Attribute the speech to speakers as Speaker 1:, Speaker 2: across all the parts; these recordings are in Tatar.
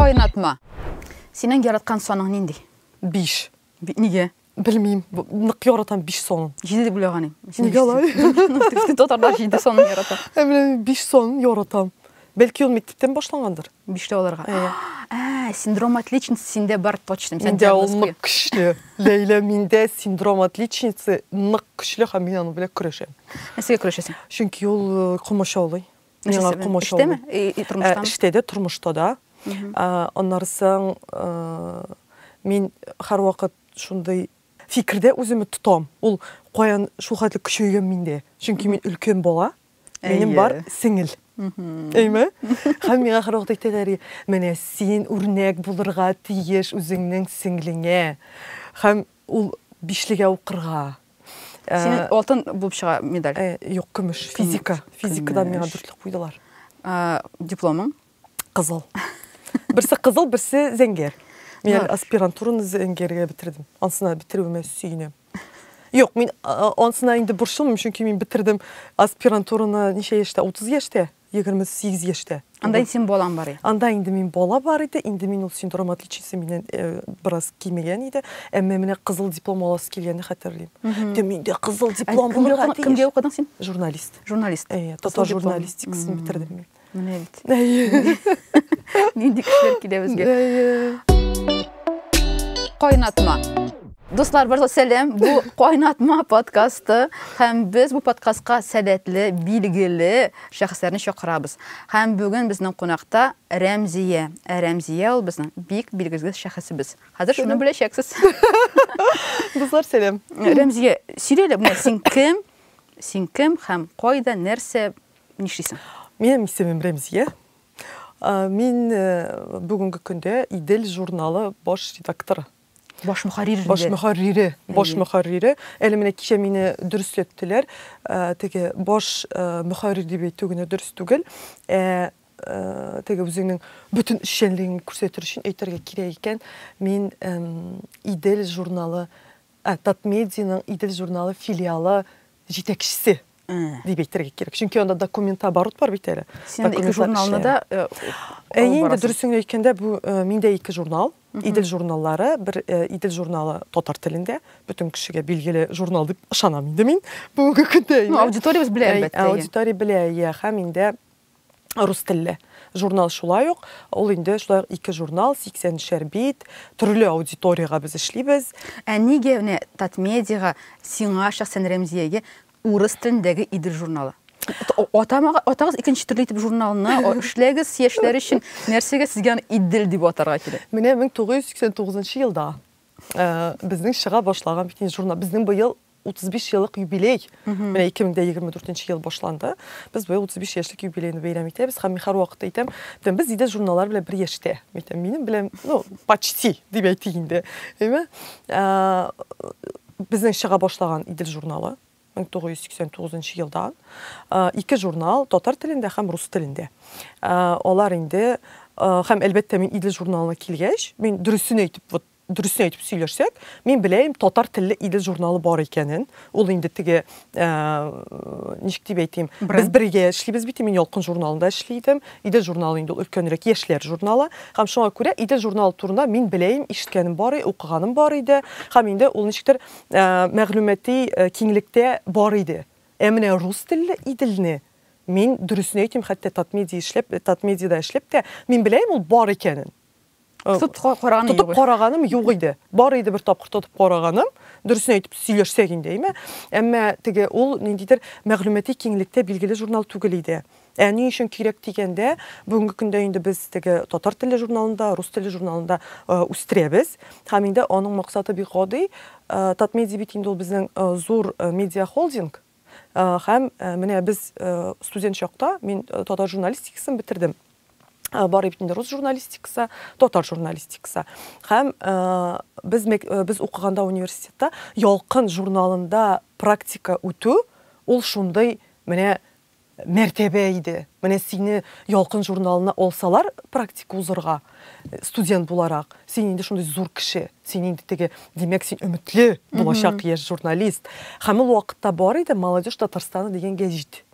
Speaker 1: Кайнатма. Сенің яратқан соның нендей?
Speaker 2: 5.
Speaker 1: Неге?
Speaker 2: Білмеймін. Нық яратам 5 сонын.
Speaker 1: 7 деп ойлағаным.
Speaker 2: Неге алай?
Speaker 1: Тотарда 7 соның яратам.
Speaker 2: 5 сонын яратам. Бәлки ол мектептен башланғандыр.
Speaker 1: 5 оларға. Синдром отличницы сенде бар точно.
Speaker 2: Менде ол нық күшлі. Лейла, менде синдром отличницы нық күшлі, һәм мен аны біле күрешем.
Speaker 1: Нәсіге күрешесің?
Speaker 2: Чөнки ол комашаулый.
Speaker 1: Іштеме? Тұрмыштамы?
Speaker 2: Іштеде, тұрмышта да. Оннарсың, мен һәр вақыт шундай фикірде өзімі тұтам. Ол қоян шулхатлы күшейген менде. Чөнки мен үлкен бола, менің бар сіңіл. Әйме? Һәм миңа һәр вақыт әйтәләр, менә син үрнәк булырга тиеш үзеңнең сіңлеңә. Һәм ул 5-легә укырга.
Speaker 1: Сенің алтын болып шыға медаль?
Speaker 2: Yok, күміш. Физика. Физикадан миңа 4-лек қойдылар.
Speaker 1: Дипломың?
Speaker 2: Қызыл. Бірсі қызыл, бірсі зәңгер. Мен аспирантураны зәңгерге бітірдім. Ансына бітіруіме сүйінем. Yok, мен ансына енді бұршылмын, чөнки мен бітірдім аспирантураны неше еште? 30 еште? 28 еште.
Speaker 1: Анда сен болан бар еді?
Speaker 2: Анда енді мен бола бар еді. Енді мен ол синдром отличницы менен біраз кимеген еді. Әмме мене қызыл диплом аласы келгенде хатırlayayım. Менде қызыл диплом болырға тиеш.
Speaker 1: Кімге оқыдың сен?
Speaker 2: Журналист.
Speaker 1: Журналист.
Speaker 2: Татар журналистикасын бітірдім мен.
Speaker 1: Міне бит. Ненде кішілер келе бізге. Қайнатма. Достар, барша сәлем. Бұл Қайнатма подкасты. Һәм біз бұл подкастқа сәләтлі, билгелі шәхестерін шақырабыз. Һәм бүгін біздің қонақта Рәмзия. Рәмзия ол біздің бик билгелі шәхесібіз. Қазір шуны білешексіз.
Speaker 2: Достар, сәлем.
Speaker 1: Рәмзия, сөйлелі, сен кім? Сен кім һәм қайда нәрсе нешлейсің?
Speaker 2: Менің исемім Рәмзия. Мен бүгінгі күнде Идел журналы баш редакторы.
Speaker 1: Баш мұхаррири.
Speaker 2: Баш мұхаррири. Әлі мене кеше мені дүріслеттілер. Теге баш мұхаррир деп айтугіне дүріс түгіл. Теге өзіңнің бүтін ішенлігін көрсетір үшін әйтерге керек екен. Мен Идел журналы, Татмедианың Идел журналы филиалы жетекшісі деп айтерге керек. Чөнки онда документа барут бар бит әле.
Speaker 1: Сен 2 журналны да
Speaker 2: Енді дұрысың әйткәндә, бу миндә 2 журнал, Идел журналлары, бір Идел журналы татар телендә, бүтән кешегә билгеле журнал дип ышанам инде мин. Бүгенге көндә.
Speaker 1: Аудиториябыз белә әлбәттә.
Speaker 2: Аудитория белә, һәм инде рус телле журнал шулай ук. Ул инде шулай 2 журнал, 80 бит, төрле аудиторияга без эшлибез.
Speaker 1: Нигә Татмедиага сиңа шәхсән Рәмзиягә урыс телендәге Идел журналы? Атағыз икенче төрле итеп журналны эшләгез, яшьләр өчен нәрсәгә сезгә Идел дип атарга кирәк?
Speaker 2: Менә 1989 елда безнең чыга башлаган бит журнал. Безнең быел 35 еллык юбилей. Менә 2024 ел башланды. Без быел 35 яшьлек юбилейны бәйрәм итәбез. Һәм һәр вакытта әйтәм, без Идел журналлары белән бер яшьтә. Минем белән, почти дип әйтик инде. Әйме? Безнең чыга башлаган Идел журналы 1989 елдан 2 журнал татар телендә һәм рус телендә. Алар инде һәм әлбәттә мин Идел журналына килгәч, мин дөресен әйтеп сөйләшсәк, мин беләм татар телле Идел журналы бар икәнен. Ул инде теге ничек дип әйтим, без бергә эшлибез бит, мин Ялкын журналында эшлидем. Идел журналы инде өлкәнрәк яшьләр журналы. Һәм шуңа күрә Идел журналы турында мин беләм, ишеткәнем бар, укыганым бар иде. Һәм инде ул ничектер мәгълүмати киңлектә бар иде. Менә рус телле Иделне мин дөресен әйтим, хәтта Татмедиада эшләп тә, мин беләм ул бар икәнен. Тутып караганым юк иде. Бар иде бер тапкыр тутып караганым. Дөресен әйтеп сөйләшсәк инде, әйме? Әмма теге ул ниндидер мәгълүмати киңлектә билгеле журнал түгел иде. Ни өчен кирәк дигәндә, бүгенге көндә инде без теге татар телле журналында, рус телле журналында үстерәбез. Һәм инде аның максаты бик гади. Татмедиа бит инде ул безнең зур медиа холдинг. Һәм менә без студент чакта мин татар журналистикасын бетердем. Бар ибетінде рус журналистикасы, татар журналистикасы. Һәм біз оқығанда университетта Ялкын журналында практика үтү, ул шундай менә мәртәбә иде. Менә сине Ялкын журналына алсалар практика узырга, студент буларак, син инде шундай зур кеше, син инде теге, демәк син өметле булачак яшь журналист. Һәм ул вакытта бар иде Молодежь Татарстаны дигән гәҗит.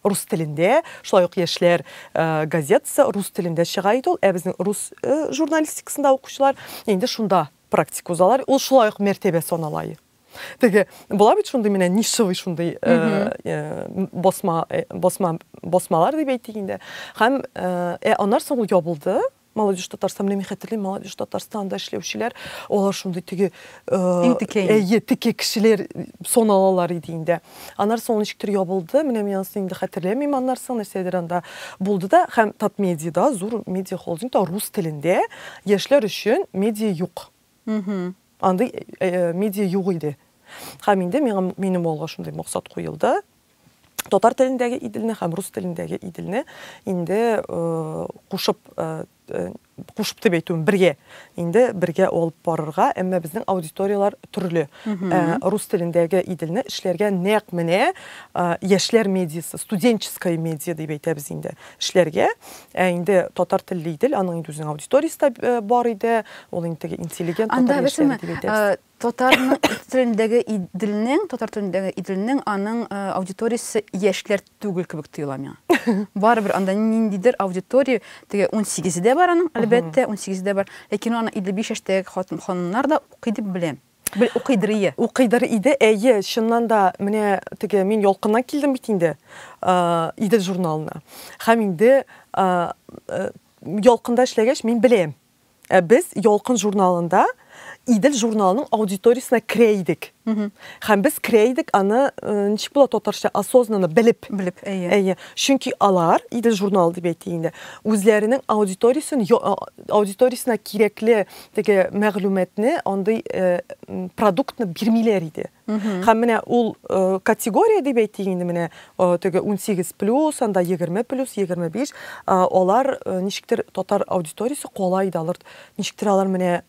Speaker 2: рус телендә, шулай ук яшьләр газетасы рус телендә чыга иде ул, безнең рус журналистикасында укучылар инде шунда практика узалар, ул шулай ук мәртәбә саналай. Теге була бит шундый менә нишевый шундый басмалар дип әйтик инде. Һәм аннан соң ул ябылды. Молодежь Татарстан белән хәтерлим, Молодежь Татарстанда эшләүчеләр, алар шундый теге теге кешеләр соналалар иде инде. Аннан соң ничектер ябылды, менә мин аны инде хәтерләмим, аннан соң нәрсәдер анда булды да, һәм Татмедиада, зур медиа холдингта рус телендә яшьләр өчен медиа юк. Андый медиа юк иде. Һәм инде минем алга шундый максат куелды. Татар телендәге иделне һәм рус телендәге иделне инде кушып дип әйтүем бергә алып барырга, әмма безнең аудиториялар төрле. Рус телендәге иделне эшләргә нәкъ менә яшьләр медиасы, студенческая медиа дип әйтәбез инде. Эшләргә инде татар телле идел, аның инде үзенең аудиториясе бар иде, ул инде интеллигент татар яшьләр дип әйтәбез.
Speaker 1: Татар телендәге иделнең аның аудиториясе яшьләр түгел кебек тоела миңа. Барыбер анда ниндидер аудитория, теге 18-дә бар аның, әлбәттә 18-дә бар. Ләкин аны 55 яшьтәге хатыннар да укый дип беләм. Укыйдыр иде,
Speaker 2: әйе, чыннан да менә теге мин ялкыннан килдем бит инде идел журналына. Һәм инде ялкында эшләгәч мин беләм. Без ялкын журналында идел журналының аудиториясына крейдик. Һәм без крейдик аны ничек була татарча осознанно белеп, әйе. Чөнки алар идел журналы дип әйтәйинде. Үзләренең аудиториясына кирәкле теге мәгълүматны, андый продуктны бирмиләр иде. Һәм менә ул категория дип әйтәйинде, менә теге 18+, анда 20+, 25, алар ничектер татар аудиториясы калай да алар. Ничектер алар менә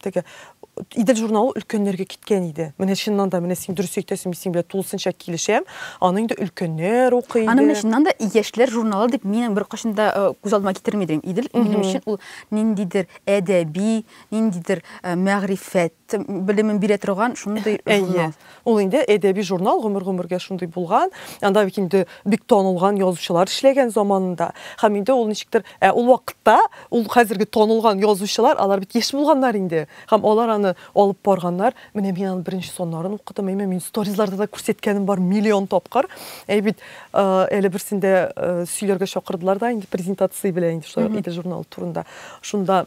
Speaker 2: теге идел журналы өлкәннәргә киткән иде. Менә чыннан да, менә син дөрес әйтәсең, мин син белән тулысынча килешәм. Аны инде өлкәннәр укый иде.
Speaker 1: Аны менә чыннан да яшьләр журналы дип минем бер кашында күз алдыма китермидем. Идел минем өчен ул ниндидер әдәби, ниндидер мәгърифәт белемен бирә торган шундый журнал.
Speaker 2: Ул инде әдәби журнал, гомер-гомергә шундый булган. Анда бик инде бик танылган язучылар эшләгән заманында. Һәм инде ул ничектер, ул вакытта ул хәзерге танылган язучылар, алар бит яшь булганнар инде. Һәм алар аны алып барганнар. Менә мин аны беренче соннарын укыдым. Мин сторизларда да күрсәткәнем бар миллион тапкыр. Бит әле берсендә сөйләргә чакырдылар да инде презентация белән инде шулай идел журналы турында. Шунда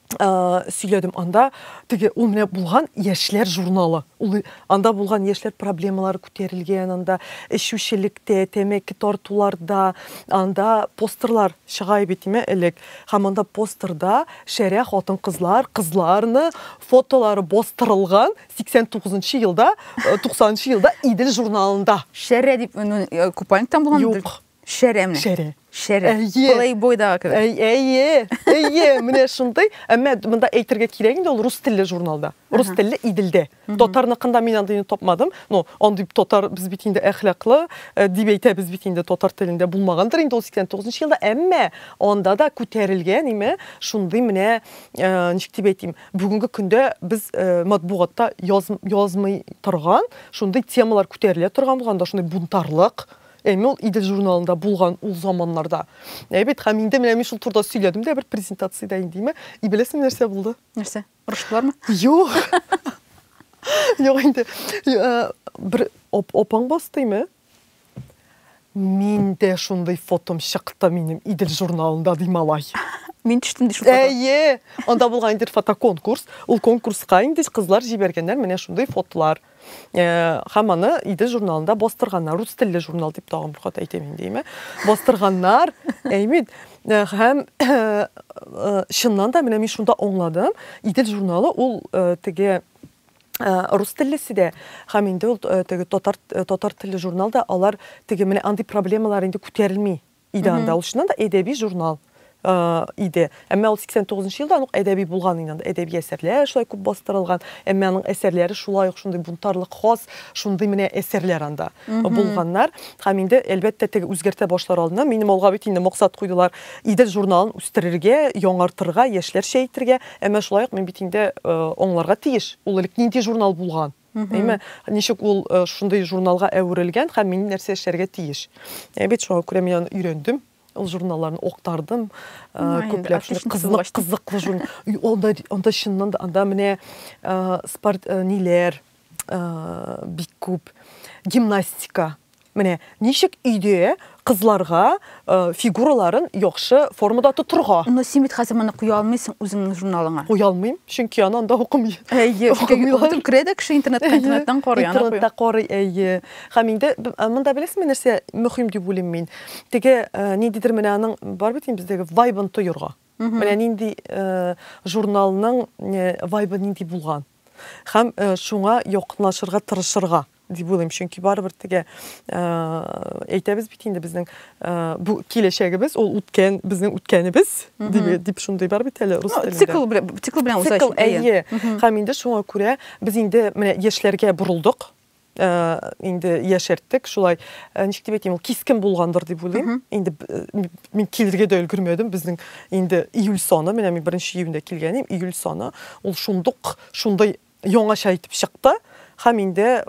Speaker 2: сөйләдем, анда теге ул менә булган яшьләр журналы. Ул анда булган яшьләр проблемалары күтәрелгән, анда эшүчелектә, тәмәке тартуларда, анда постерлар чыга битеме элек. Һәм анда постерда шәрә кызларны фотолары бастырылган 89-нчы елда, 90-нчы елда идел журналында.
Speaker 1: Шәрә дип купальниктан булгандыр.
Speaker 2: Юк.
Speaker 1: Шәрә. Playboy'da кебек.
Speaker 2: Әйе, менә шундый. Әмма монда әйтергә кирәк инде ул рус телле журналда. Рус телле иделдә. Татарныкында мин андый тапмадым. Ну, андый татар без бит инде әхлаклы дип әйтәбез бит инде татар телендә булмагандыр инде ул 89-нчы елда. Әмма анда да күтәрелгән име шундый менә ничек дип әйтим, бүгенге көндә без матбугатта язмый торган шундый темалар күтәрелә торган булганда шундый бунтарлык. Ул идел журналында булган ул заманнарда. Бит һәм инде менә мин шул турда сөйләдем дә бер презентациядә индеме. Беләсең нәрсә булды?
Speaker 1: Нәрсә? Урыштылармы?
Speaker 2: Юк. Юк инде. Бер опаң бастымы? Миндә шундый фотом чыкты минем идел журналында ди малай.
Speaker 1: Мин төштем ди шул фото.
Speaker 2: Әйе, анда булган инде фотоконкурс. Ул конкурска инде кызлар җибәргәннәр менә шундый фотолар. Һәм аны идел журналында бастырганнар. Рус телле журнал дип тагын бер хат әйтәм инде. Бастырганнар. Әймит. Һәм чыннан да менә мин шунда аңладым. Идел журналы ул теге рус теллесе дә, һәм инде ул теге татар телле журналда алар теге менә андый проблемалар инде күтәрелми иде анда. Ул чыннан да әдәби журнал иде. Әмма ул 89-нчы елда ул әдәби булган инде. Әдәби әсәрләр шулай күп бастырылган. Әмма аның әсәрләре шулай ук шундый бунтарлык хас, шундый менә әсәрләр анда булганнар. Һәм инде әлбәттә теге үзгәртә башлар алдына минем алга бит инде максат куйдылар. Идел журналын үстерергә, яңартырга, яшьләр шәйтергә. Әмма шулай ук мин бит инде аңларга тиеш. Ул элек нинди журнал булган? Әйме, ничек ул шундай журналга әверелгән һәм мин нәрсә эшләргә тиеш. Бит шуңа күрә мин өйрәндем. Ул журналларны октардым. Күпләп кызыклы журнал. Анда чыннан да анда менә спорт ниләр бик күп. Гимнастика. Менә ничек өйдә кызларга фигураларын яхшы формада тотырга.
Speaker 1: Но син бит хәзер моны куя алмыйсың үзеңнең журналыңа.
Speaker 2: Куя алмыйм, чөнки анда укымый.
Speaker 1: Өйдә кредик кеше интернеттан карый.
Speaker 2: Интернетта карый, һәм инде монда беләсезме нәрсә мөһим дип уйлыйм мин. Теге ниндидер менә аның бар бит бездәге вайбын тоерга. Менә нинди журналның вайбы нинди булган. Һәм шуңа якынлашырга тырышырга дип уйлыйм, чөнки барыбер теге әйтәбез бит инде безнең бу киләчәгебез, ул үткән, безнең үткәнебез дип шундый бар бит әле рус телендә.
Speaker 1: Цикл белән узачак.
Speaker 2: Һәм инде шуңа күрә без инде менә яшьләргә бурылдык. Инде яшәрттек, шулай ничек дип әйтим, ул кискен булгандыр дип уйлыйм. Инде мин килергә дә өлгермәдем. Безнең инде июль саны, менә мин 1 июньдә килгәнем, июль саны, ул шундай яңаша итеп чыкты. Һәм инде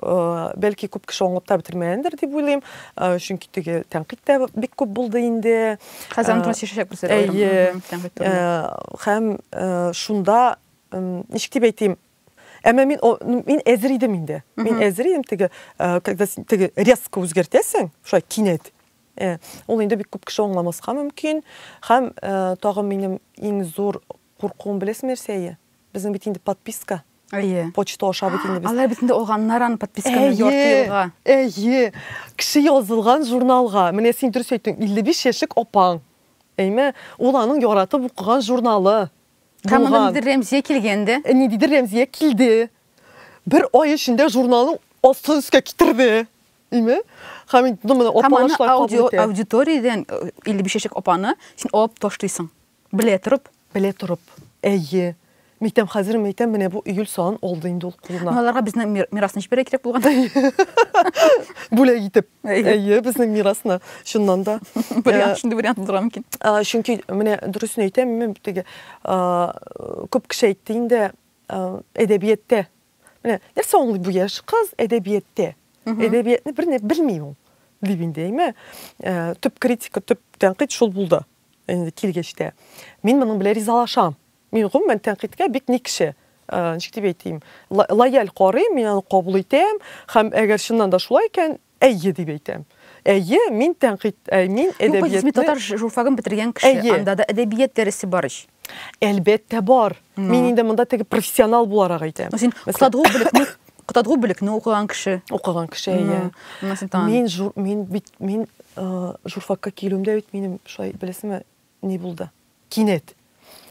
Speaker 2: бәлки күп кеше аңлап та бетермәгәндер дип уйлыйм. Чөнки теге тәнкыйть тә бик күп булды инде.
Speaker 1: Хәзер транслициячак берсе.
Speaker 2: Һәм шунда ничек дип әйтим, әмма мин әзер идем инде. Мин әзер идем теге, когда теге резко үзгәртәсең, шулай кинәт. Ул инде бик күп кеше аңламаска мөмкин. Һәм тагын минем иң зур куркуым беләсезме нәрсәе? Безнең бит инде подписка. Почта аша бит инде без.
Speaker 1: Алар бит инде алганнар подписканы ярты елга.
Speaker 2: Кеше язылган журналга. Менә син дөрес әйттең, 55 яшьлек апаң. Әйме, ул аның яратып укыган журналы.
Speaker 1: Һәм ниндидер Рәмзия килгәнде.
Speaker 2: Ниндидер Рәмзия килде. Бер ай эчендә журналның астын өскә китерде. Әйме? Һәм инде моны апалашлар кабул итә.
Speaker 1: Аудиториядан 55 яшьлек апаны син алып ташлыйсың. Белә торып.
Speaker 2: Митем хәзер митем менә бу июль сан алды инде ул кулына.
Speaker 1: Аларга безнең мирасны җибәрә кирәк булган.
Speaker 2: Бүләк итеп. Безнең мирасны шуннан да.
Speaker 1: Шундый вариант булырга мөмкин.
Speaker 2: Чөнки менә дөресен әйтәм, мен теге күп кеше әйтте инде әдәбиятта. Менә нәрсә аңлый бу яшь кыз әдәбиятта. Әдәбиятны берне белмим ул. Дип инде, әйме? Төп критика, төп тәнкыйть шул булды. Инде килгәчтә. Мин моның белән ризалашам. Мин гомумән тәнкыйтькә бик ни кеше, ничек дип әйтим, лояль карыйм, мин аны кабул итәм, һәм әгәр чыннан да шулай икән, дип әйтәм. Мин тәнкыйть, мин әдәбиятны...
Speaker 1: Татар журфагын бетергән кеше, анда да әдәбият дәресе бар ич.
Speaker 2: Әлбәттә бар. Мин инде монда теге профессионал буларак әйтәм.
Speaker 1: Син кытадгу белекне укыган кеше.
Speaker 2: Мин журфакка килүмдә бит минем шулай беләсезме, ни булды? Кинәт.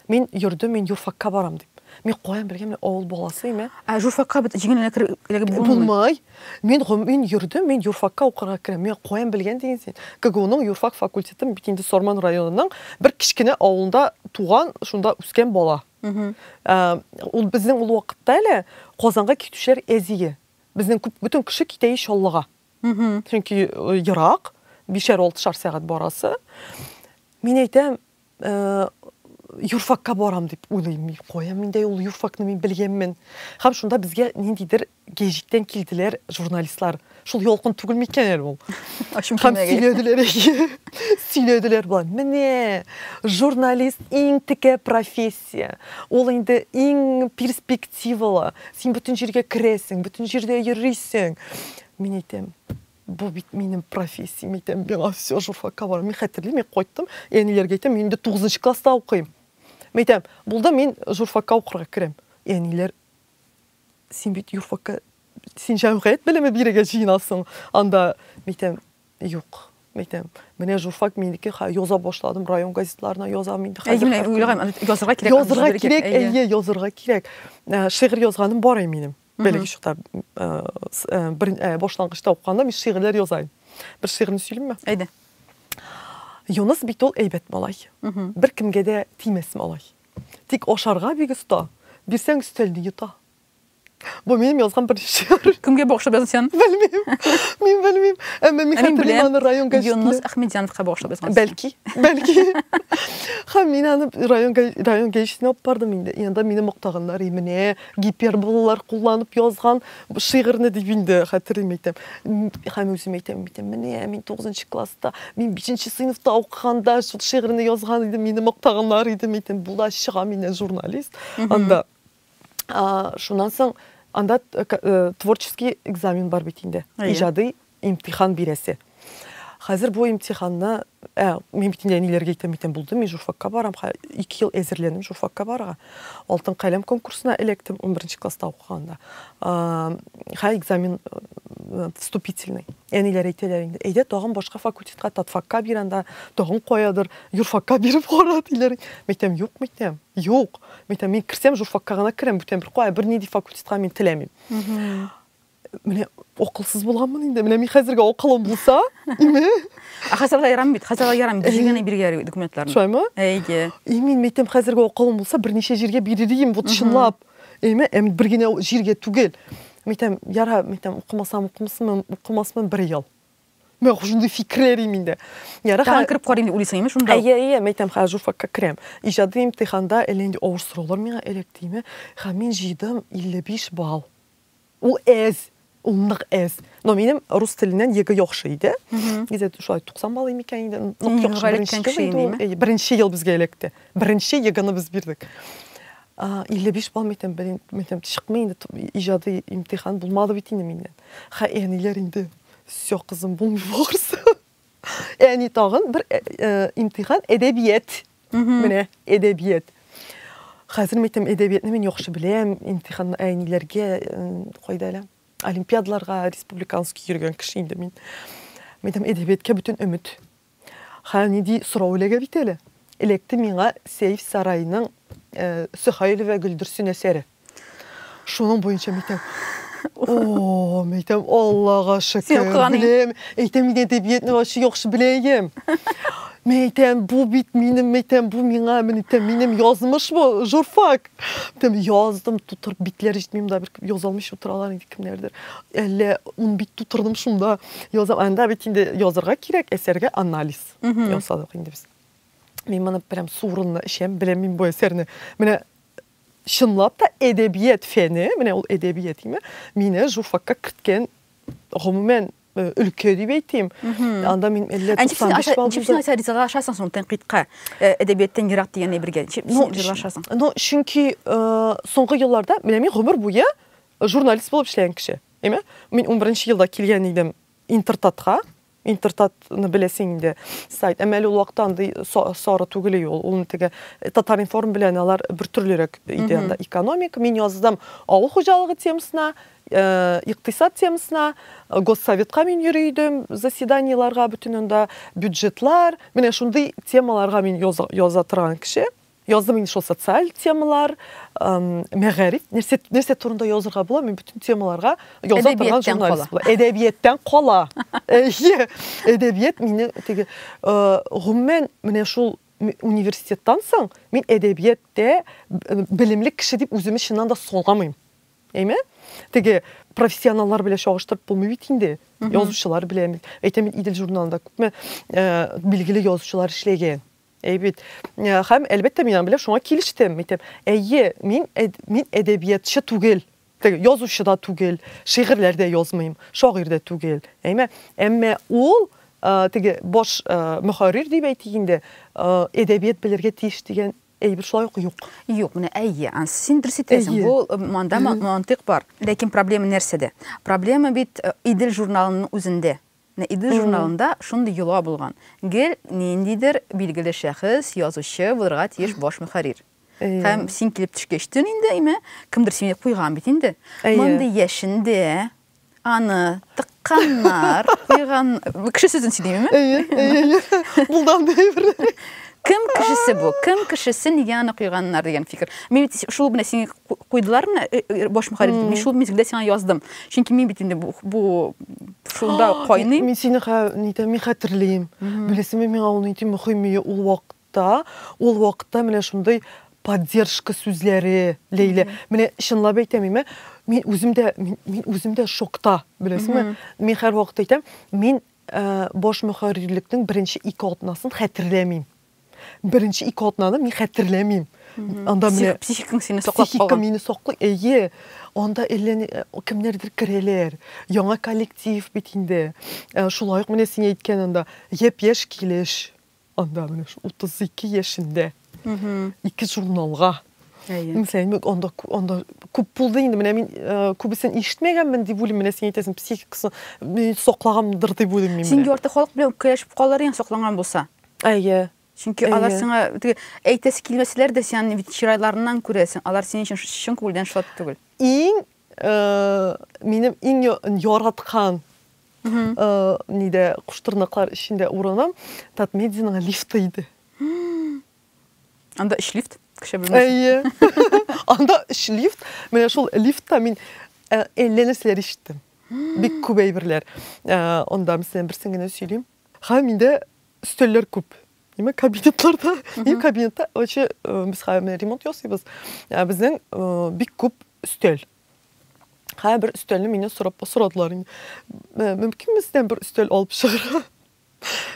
Speaker 2: Мин йөрдем, мин юрфакка барам дип. Мин каян белгән, авыл баласы име?
Speaker 1: Журфакка бит җиңелләнеп
Speaker 2: булмый. Мин йөрдем, мин юрфакка укырга керәм. Мин каян белгән дигән син. КГУның юрфак факультеты бит инде Сорман районының бер кичкенә авылында туган, шунда үскән бала. Ул безнең ул вакытта әле Казанга китүчеләр әзие. Безнең бөтен кеше китә иншаллага. Чөнки ерак, 5-6 сәгать барасы. Мин әйтәм, юрфакка барам дип уйлыйм. Каян миндә ул юрфакны мин белгәнмен. Һәм шунда безгә ниндидер гәҗиттән килделәр журналистлар. Шул ялкын түгел микән ул? Һәм сөйләделәр булган. Менә журналист иң текә профессия. Ул инде иң перспективалы. Син бөтен җиргә керәсең, бөтен җирдә йөрисең. Мин әйтәм, бу бит минем профессиям, әйтәм, миңа все журфакка барам. Мин хәтерлим, мин кайттым, әниләргә әйтәм, мин инде 9 класста укыйм. Мәйтәм, булды мин журфакка укырга керәм. Әниләр, син бит юрфакка, син җәмгыять белеме бирергә җыенасың. Анда, мәйтәм, юк. Мәйтәм, менә журфак минеке, яза башладым, район газетларына язам инде.
Speaker 1: Язырга кирәк.
Speaker 2: Язырга кирәк. Шигырь язганым бар минем. Бәлки шута башлангычта укканда мин шигырьләр язайм. Бер шигырьне сөйлимме?
Speaker 1: Әйдә.
Speaker 2: Юнус бит ул әйбәт малай. Бер кемгә дә тимәс малай. Тик ашарга бик оста. Бирсәң өстәлне йота. Bu benim yazgan bir şiir.
Speaker 1: Kimge bağışlap yazsan?
Speaker 2: Bilmem. Ama min xatirleyim anı rayon geçti.
Speaker 1: Yunus Ahmedjanov'a bağışlap yazsan.
Speaker 2: Belki. Hem min anı rayon geçtiğini yapardım indi. Yanında mini muktağınlar imine, giperbolalar kullanıp yazgan şiirini dibinde hatırlaymaydım. Hem özüm eytem. Min 9. klasda, min 5. sınıfta okuğanda şu şiirini yazgan idi, mini muktağınlar idi. Bu da şiğa mine jurnalist. Anda şundan sonra anda tворческий экзамен бар бит инде. İcadi imtihan biresi. Hazır bu imtihanna men bit инде нелерге әйтәм булды. Мен журфакка барам. 2 yıl әзерләнем журфакка барга. Алтын каләм конкурсына электим 11 класста укыганда. Экзамен вступительный. Әниләр әйтәләр инде. Әйдә тагын башка факультетка татфакка бир анда тагын куядыр. Юрфакка биреп кара диләр. Мәйтәм юк. Мәйтәм мен кирсәм журфакка гына керәм. Бүтән бер куя бер нинди факультетка мен теләмим. Менә акылсыз булганмын инде. Менә мин хәзергә акылым булса, име?
Speaker 1: Хәзергә ярам бит. Дигән биргә документларны.
Speaker 2: Шулаймы?
Speaker 1: Әйе.
Speaker 2: Мин мәйтәм хәзергә акылым булса, берничә җиргә бирерим, бу чынлап. Эме, бер генә җиргә түгел. Мәйтәм, яра, укымасмын 1 ел. Мен шундый фикерләрем инде. Яра,
Speaker 1: киреп карыйм дип уйлыйсыңмы шунда?
Speaker 2: Әйе, мәйтәм, журфакка керәм. Иҗади имтиханда әле авыр сораулар миңа электиме. Мин җыйдым 55 балл. Ул Улнық әз. Но менің рус тілінен егі яқшы еді. Гезет шулай 90 бал емекен еді. Бірінші ел бізге электі. Бірінші егіні біз бердік. 55 бал метем шықмай енді ижады имтихан болмады бетінде менден. Әнелер енді все қызым болмай болғырсы. Әне тағын бір имтихан әдебиет. Міне әдебиет. Қазір метем әдебиетні мен яқшы білем. Имтихан әнелерге қойды әлем. Олимпиадаларға, республиканский йөргән кеше инде мин. Мәйтәм әдәбиятка бүтән өмет. Ниди сорау эләгә бит әле. Электе миңа Сейф Сарайның Сөһәйлова Гөлдерсен әсәре. Шуның буенча мәйтәм. Мәйтәм, Аллага шөкер. Беләм. Әйтәм, мин әдәбиятны яхшы беләм. Мәйтәм, бу бит минем, мәйтәм, бу миңа, минем язмыш бу, журфак. Мәйтәм, яздым, тутырып битләр җитмим да, бер язалмыш утыралар инде кемнәрдер. Әллә 10 бит тутырдым шунда. Язам, анда бит инде язырга кирәк, әсәргә анализ. Ясадык инде без. Мин моны прям сурынны эшәм, беләм мин бу әсәрне. Менә чынлап та әдәбият фәне, менә ул әдәбият име, мине журфакка керткән гомумән ülke diye beytiyim. Anda min 95 bal.
Speaker 1: Çipsin aysa rizalaşasan son tenqidqa edebiyetten yirak diyene birge. Rizalaşasan.
Speaker 2: No, çünkü soңгы yıllarda min ömür boyu jurnalist болып эшләгән кеше. Эме? Min 11 yılda килгән идем Интертатка. Интертатны беләсең инде. Сайт әмәле ул вакытта анда сары түгел ул. Ул теге Татаринформ белән алар бер төрлерәк иде анда экономика. Мин яздым авыл хуҗалыгы темасына, икътисад темасына, госсоветка мин йөридем, заседаниеларга бүтүнендә бюджетлар, менә шундый темаларга мин яза торган кеше. Яздым инде шул социаль темалар, мәгариф, нәрсә турында язырга була, мин бүтән темаларга яза торган журналист була. Әдәбияттан кала. Әдәбият мине теге гомумән менә шул университеттан соң мин әдәбиятта белемле кеше дип үземне чыннан да солгамыйм. Әйме? Теге профессионаллар белән чагыштырып булмый бит инде. Язучылар белән. Әйтәм, Идел журналында күпме билгеле язучылар эшләгән. Әйбит. Һәм әлбәттә мин белән шуңа килештем. Әйтәм, әйе, мин әдәбиятчы түгел. Теге язучы да түгел, шигырьләрдә язмыйм, шагыйрь дә түгел. Әйме? Әмма ул теге баш мөхәррир дип әйтгәндә, әдәбият белергә тиеш дигән әйбер шулай ук юк.
Speaker 1: Юк, менә әйе, син дөрес әйтәсең. Бу монда мантык бар. Ләкин проблема нәрсәдә? Проблема бит Идел журналының үзендә. Идел журналында шундый юла булган. Гел ниндидер билгеле шәхес, язучы булырга тиеш баш мөхәррир. Һәм син килеп төшкәчтен инде, әйме, кемдер сине куйган бит инде. Монда яшендә аны тыкканнар, куйган кеше сүзен сөйләйме?
Speaker 2: Әйе. Булдан бер.
Speaker 1: Кем кешесе бу? Кем кешесе нигә аны куйганнар дигән фикер. Мен шул белән сине куйдылармы баш мөхәррир? Мин шул мизгелдә сиңа яздым. Чөнки мин бит инде бу шунда кайный.
Speaker 2: Мин сине мин хәтерлим. Беләсеңме, миңа ул нинди мөһим ул вакытта менә шундай поддержка сүзләре, Лейла. Менә чынлап әйтәм, Мен үземдә шокта, беләсеңме? Мин һәр вакыт әйтәм, мин бош мөхәррирлектең беренче 2 атнасын хәтерләмим. Беренче 2 атнаны мин хәтерләмим. Анда менә
Speaker 1: психикаң сине саклап
Speaker 2: психика
Speaker 1: калган.
Speaker 2: мине саклый. Әйе, анда кемнәрдер керәләр. Яңа коллектив бит инде. Шулай ук менә син әйткән анда япь-яшь килеш. Анда менә 32 яшендә. 2 журналга. Mesela onda күп булды инде. Менә мин күбесен ишетмәгәнмен дип уйлыйм. Менә син әйтәсең, психикасы саклагандыр дип уйлыйм мин.
Speaker 1: Син ярты халык белән көрәшеп калырың сакланган булса.
Speaker 2: Әйе.
Speaker 1: Чөнки алар сиңа әйтәсе килмәсләр дә син чирайларыннан күрәсең. Алар синең өчен чын күңелдән шат түгел.
Speaker 2: Минем иң яраткан ниде куштырнаклар ичендә урыным Татмединың лифты иде.
Speaker 1: Анда лифт.
Speaker 2: Әйе. Анда лифт. Менә шул лифтта мин 50 нәрсәләр ишеттем. Бик күп әйберләр. Анда мәсәлән берсен генә сөйлим. Һәм инде өстәлләр күп. Ниме кабинетларда, кабинетта вообще без хәзер ремонт ясыйбыз. Безнең бик күп өстәл. Һәр бер өстәлне мине сорадылар инде. Мөмкин бездән бер өстәл алып чыгырга.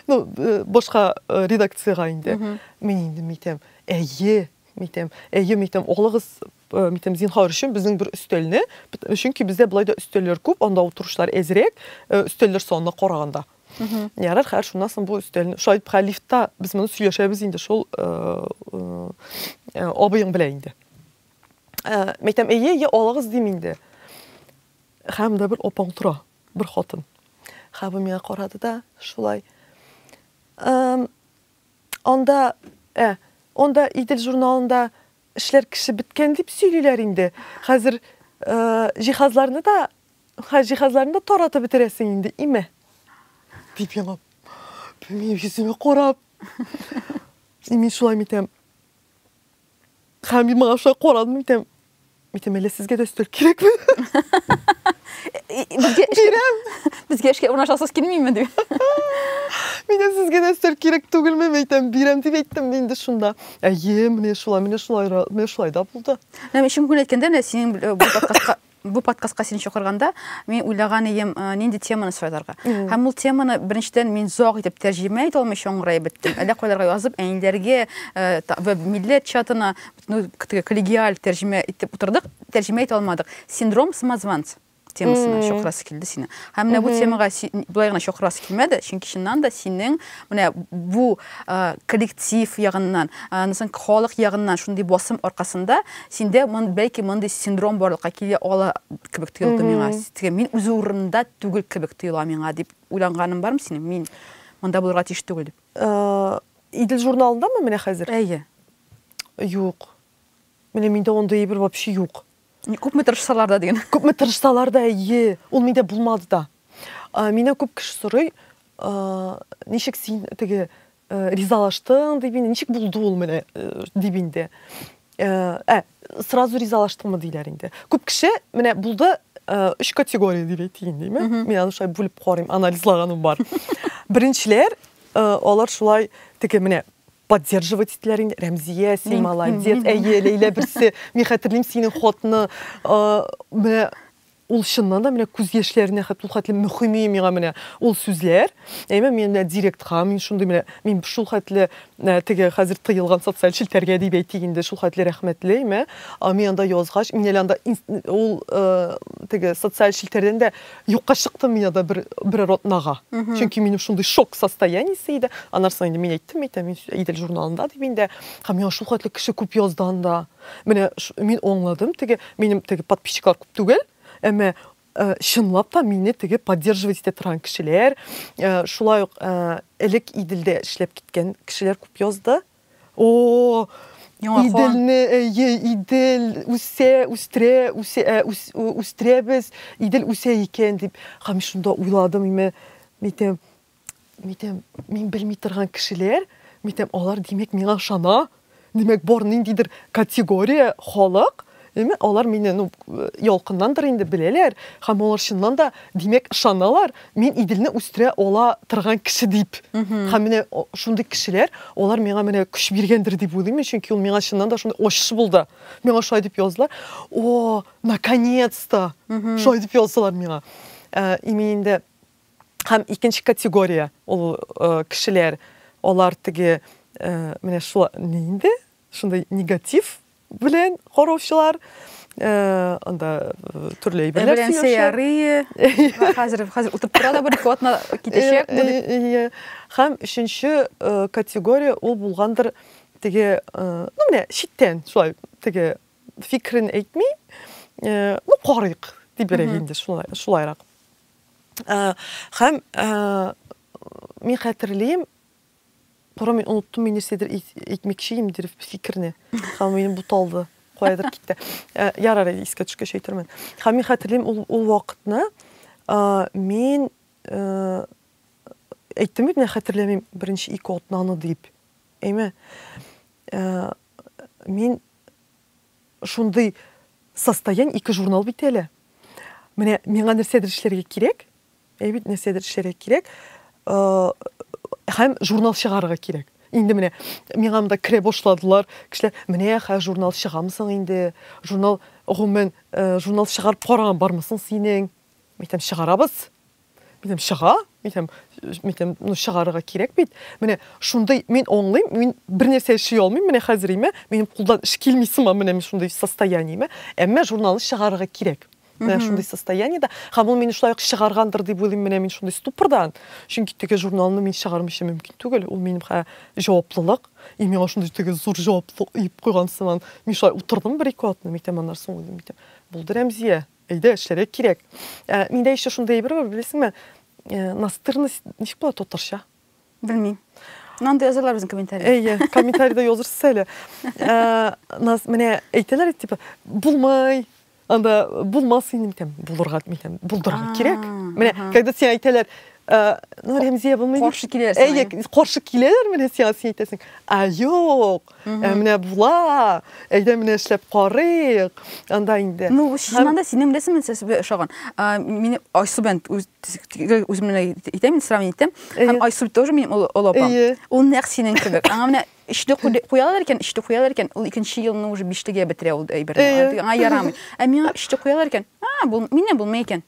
Speaker 2: Ну, башка редакциягә инде. Мин инде митәм. Әйе, оглыгыз зинһар өчен безнең бер өстәлне, чөнки бездә булай да өстәлләр күп, анда утырышлар әзрәк, өстәлләр санына караганда. Ярар, һәр шуннан соң бу өстәлне шайт лифтта без моны сөйләшәбез инде шул абыең белән инде. Мәйтәм, әйе, алыгыз дим инде. Һәм дә бер апаң тора, бер хатын. Һәм миңа карады да, шулай. Onda İdil jurnalında işler kişi bitken deyip söylüyorlar indi. Hazır cihazlarını da taratı bitiresin indi, ime? Deyip yalan. Benim yüzüme korap. Emin şulay mitem. Hem bir maaşa koradım mitem. Mitem hele sizge de üstür kirek mi?
Speaker 1: Bizge eşke uğraşasız kilmeyim mi diyor.
Speaker 2: Mine sizge de üstür kirek tugulme meytem. Birem deyip ettim deyinde şunda. Әйе, mine şulay da buldu.
Speaker 1: Şimdi gün etkende senin bu podcastqa seni çağırganda men uylagan edem nende temаны söylәргә. Һәм ул теманы беренчедән мин зак итеп тәрҗемә итә алмыйча аңгырай биттем. Әллә кайларга язып, әниләргә ва милләт чатына коллегиаль тәрҗемә итеп утырдык, тәрҗемә итә алмадык. Синдром самозванца темасына чакырасы килде сине. Һәм менә бу темага булай гына чакырасы килмәде, чөнки чыннан да синең менә бу коллектив ягыннан, анысы халык ягыннан шундый басым аркасында синдә бәлки мондый синдром барлыкка килә ала кебек тоелды миңа. Мин үз урынында түгел кебек тоела миңа дип уйлаганым бармы синең? Мин монда булырга тиеш түгел дип.
Speaker 2: Идел журналындамы менә хәзер?
Speaker 1: Әйе.
Speaker 2: Юк. Менә миндә ондай бер вообще юк.
Speaker 1: Күпме тырышсалар да деген.
Speaker 2: Күпме тырышсалар да, әйе, ул миндә булмады да. Мине күп кеше сорый, ничек син теге ризалаштың дип инде, ничек булды ул менә дип инде. Сразу ризалаштыңмы диләр инде. Күп кеше менә булды 3 категория дип әйтәйин, диме? Мин аны шулай бүлеп карыйм, анализлаганым бар. Беренчеләр, алар шулай теге менә поддерживать итләрен, Рәмзия, син молодец, әйе, Лейла берсе, мин хәтерлим синең хатны, менә ул чыннан да менә күз яшьләренә хәтле мөһим миңа менә ул сүзләр. Әйме мен директорга мин шундый менә мин шул хәтле теге хәзер тыелган социаль челтәргә дип әйтик инде шул хәтле рәхмәтле, әйме. Мин анда язгач, мин анда ул теге социаль челтәрдән дә юкка чыкты мин анда бер ротнага. Чөнки минем шундый шок состояниесе иде. Анарсан инде мин әйттем, мин Идел журналында дип инде. Һәм миңа шул хәтле кеше күп язды анда. Менә мин аңладым, теге минем теге подписчиклар күп түгел. Әмма чынлап та мине теге поддерживать итә торган кешеләр, шулай ук элек Иделдә эшләп киткән кешеләр күп язды. Идел үстерәбез, Идел үсә икән дип, һәм шунда уйладым, мин белми торган кешеләр, алар димәк миңа ышана, димәк бар ниндидер категория халык, Эме, алар мине ялкыннандыр инде беләләр, һәм алар чыннан да димәк ышаналар. Мин Иделне үстерә ала торган кеше дип. Һәм менә шундый кешеләр, алар миңа менә көч биргәндер дип уйлыйм, чөнки ул миңа чыннан да шундый ачыш булды. Миңа шулай дип яздылар. О, наконец-то! Шулай дип яздылар миңа. Именно һәм икенче категория ул кешеләр, алар теге менә шулай нинде? Шундай негатив белән караучылар, анда төрле әйберләр
Speaker 1: сөйләшә. Хәзер утып тора да бер котна китәчәк бу.
Speaker 2: Һәм өченче категория ул булгандыр теге, менә читтән шулай теге фикрен әйтми, карыйк дип бирә инде шулайрак. Һәм мин хәтерлим, мен уnuttum мен нәрседер әйтмекчиемдер фикерне. Һәм минем буталды, каядыр китте. Ярар, искә төшкәч әйтермен. Һәм мин хәтерлим ул вакытны мин әйттем бит, мен хәтерләмим беренче 2 атнаны дип. Әйме, мин шундый состояние 2 журнал бит әле. Менә миңа нәрседер эшләргә кирәк. Әйбит нәрседер эшләргә кирәк. Һәм журнал чыгарырга кирәк. Инде менә миңа монда кирә башладылар. Кешеләр, менә журнал чыгамсың инде. Журнал гомумән журнал чыгарып караган бармысың синең? Мәйтәм чыгарабыз. Мәйтәм чыга. Мәйтәм чыгарырга кирәк бит. Менә шундый мин аңлыйм, мин бер нәрсә эшли алмыйм. Менә хәзериме, минем кулдан эш килмисеме, менә шундый состояниеме. Әмма журналны чыгарырга кирәк. Менә шундый состояниедә, һәм ул мине шулай ук чыгаргандыр дип уйлыйм, менә мин шундый ступордан. Чөнки теге журналны мин чыгармыйча мөмкин түгел. Ул минем җаваплылык. И миңа шундый теге зур җаваплылык еп куйгансыман. Мин шулай утырдым бер 2 атны, мәйтәм аннан соң уйлыйм, мәйтәм. Булды Рәмзия. Әйдә, эшләргә кирәк. Миндә ещё шундый бер бар, беләсеңме? Настырность ничек була татарча?
Speaker 1: Белмим. Нанда язалар безнең комментарий.
Speaker 2: Әйе, комментарийда язырсыз әле. Менә әйтәләр, типа, булмай. Анда булмас инде, мәйтәм, булдырга кирәк. Менә, когда син әйтәләр, Рәмзия булмый.
Speaker 1: Каршы киләр.
Speaker 2: Әйе, каршы киләләр, менә син әйтәсең. Юк. Менә була. Әйдә менә эшләп карыйк. Анда инде.
Speaker 1: Чыннан да синең беләсеңме, сез ошаган. Мине Айсубен үземне әйтәм, сравнить итәм. Һәм Айсуб тоже минем ул апам. Ул нәкъ синең кебек. Аңа менә иште куялар икән, ул 2нче елны уже 5-тәгә бетерә ул әйберне. Аңа ярамый. Ә миңа иште куялар икән. Миннән булмый икән.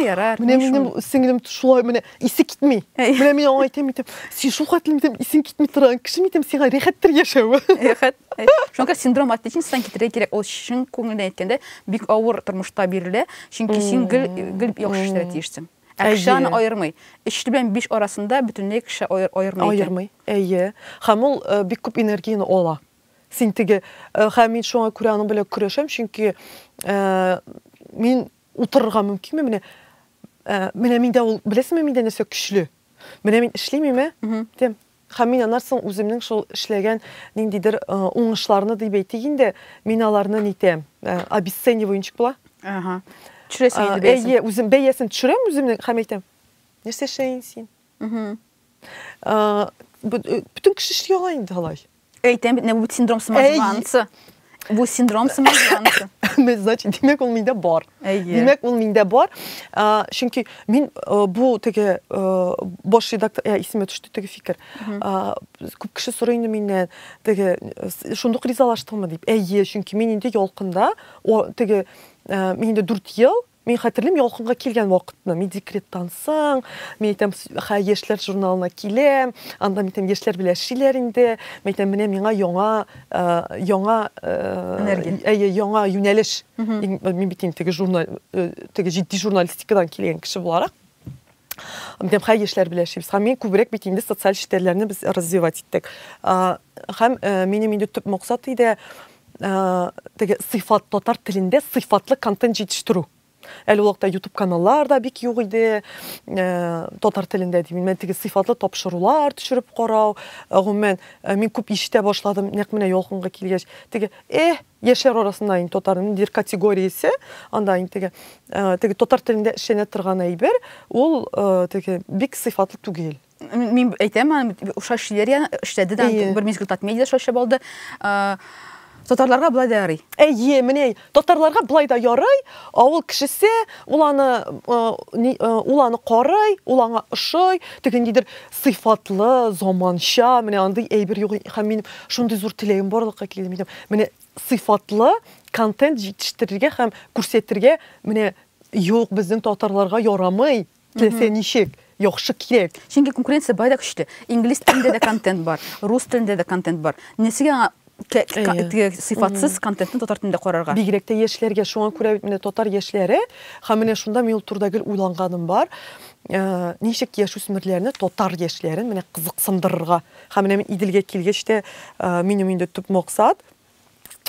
Speaker 1: Ярар.
Speaker 2: Минем сеңлем шулай менә исе китми. Менә мин аңа әйтәм, син шул хәтлем исең китми торган кеше, сиңа рәхәттер яшәү.
Speaker 1: Рәхәт. Шунка синдром отличницы китерә кирәк. Ул шин күңелдән әйткәндә бик авыр тормышта бирелә. Чөнки син гел яхшы эшләргә тиешсең. Акчаны аермый. Эшле белән 5 арасында бөтенләй кеше аермый.
Speaker 2: Әйе. Һәм ул бик күп энергияны ала. Син теге һәм мин шуңа күрә аның белән көрәшәм, чөнки мин утырырга мөмкинме? Менә миндә ул, беләсеңме, миндә нәрсә көчле. Менә мин эшлимме? Дим. Һәм мин анарсын үземнең шул эшләгән ниндидер уңышларны дип әйтик инде, мин аларны нитәм, обесцениваенчик була.
Speaker 1: Төшерәсең инде бәясен.
Speaker 2: Әйе, үзем бәясен төшерәм үземнең һәм әйтәм. Нәрсә эшләйсең син? Бүтән кеше эшли ала инде алай.
Speaker 1: Әйтәм бит, бу синдром самозванца. Бу синдром самозванца.
Speaker 2: Значит, демәк ул миндә бар. Демәк ул миндә бар. Чөнки мин бу теге баш редактор, исемә төште теге фикер. Күп кеше сорый инде миннән, теге шундук ризалаштыңмы дип. Әйе, чөнки мин инде ялкында, теге мин инде 4 ел Мен хәтерлим ялкынга килгән вакытны. Мин декреттан соң, мин әйтәм, яшьләр журналына киләм, анда мин әйтәм, яшьләр белән эшлиләр инде. Мин әйтәм, менә миңа яңа юнәлеш. Мин бит теге журнал, теге җитди журналистикадан килгән кеше буларак. Мин әйтәм, яшьләр белән эшлибез. Һәм мин күбрәк бит инде социаль челтәрләрне без развивать иттек. Һәм минем инде төп максат иде теге сыйфат, татар телендә сыйфатлы контент җитештерү. Әле вакытта YouTube каналлар да бик юк иде. Татар телендә дим. Мен теге сыйфатлы тапшырулар төшереп карау. Гомумән мин күп ишетә башладым. Нәкъ менә ялкынга килгәч, теге яшьләр арасында ин татарның дир категориясе, анда ин теге татар телендә эшләнә торган әйбер, ул теге бик сыйфатлы түгел.
Speaker 1: Мин әйтәм, ошо эшләр эшләде дә бер мизгел татмедиа эшләп алды. Татарларга булай да ярый.
Speaker 2: Менә татарларга булай да ярый, авыл кешесе ул аны карый, ул аңа ошый, дигәндидер сыйфатлы, заманча, менә андый әйбер юк. Һәм мин шундый зур теләгем барлыкка килде. Менә сыйфатлы контент җитештерергә һәм күрсәтергә, менә юк, безнең татарларга ярамый. Теләсә ничек, яхшы кирәк.
Speaker 1: Чөнки конкуренция байда көчле. Инглиз телендә дә контент бар, рус телендә дә контент бар. Несегә сыйфатсыз контентны татар телендә карарга?
Speaker 2: Бигрәк тә яшьләргә шуңа күрә менә татар яшьләре, һәм менә шунда мин ул турыда гел уйланганым бар. Ничек яшүсмерләрне, татар яшьләрен менә кызыксындырырга. Һәм менә мин Иделгә килгәч тә минем инде төп максат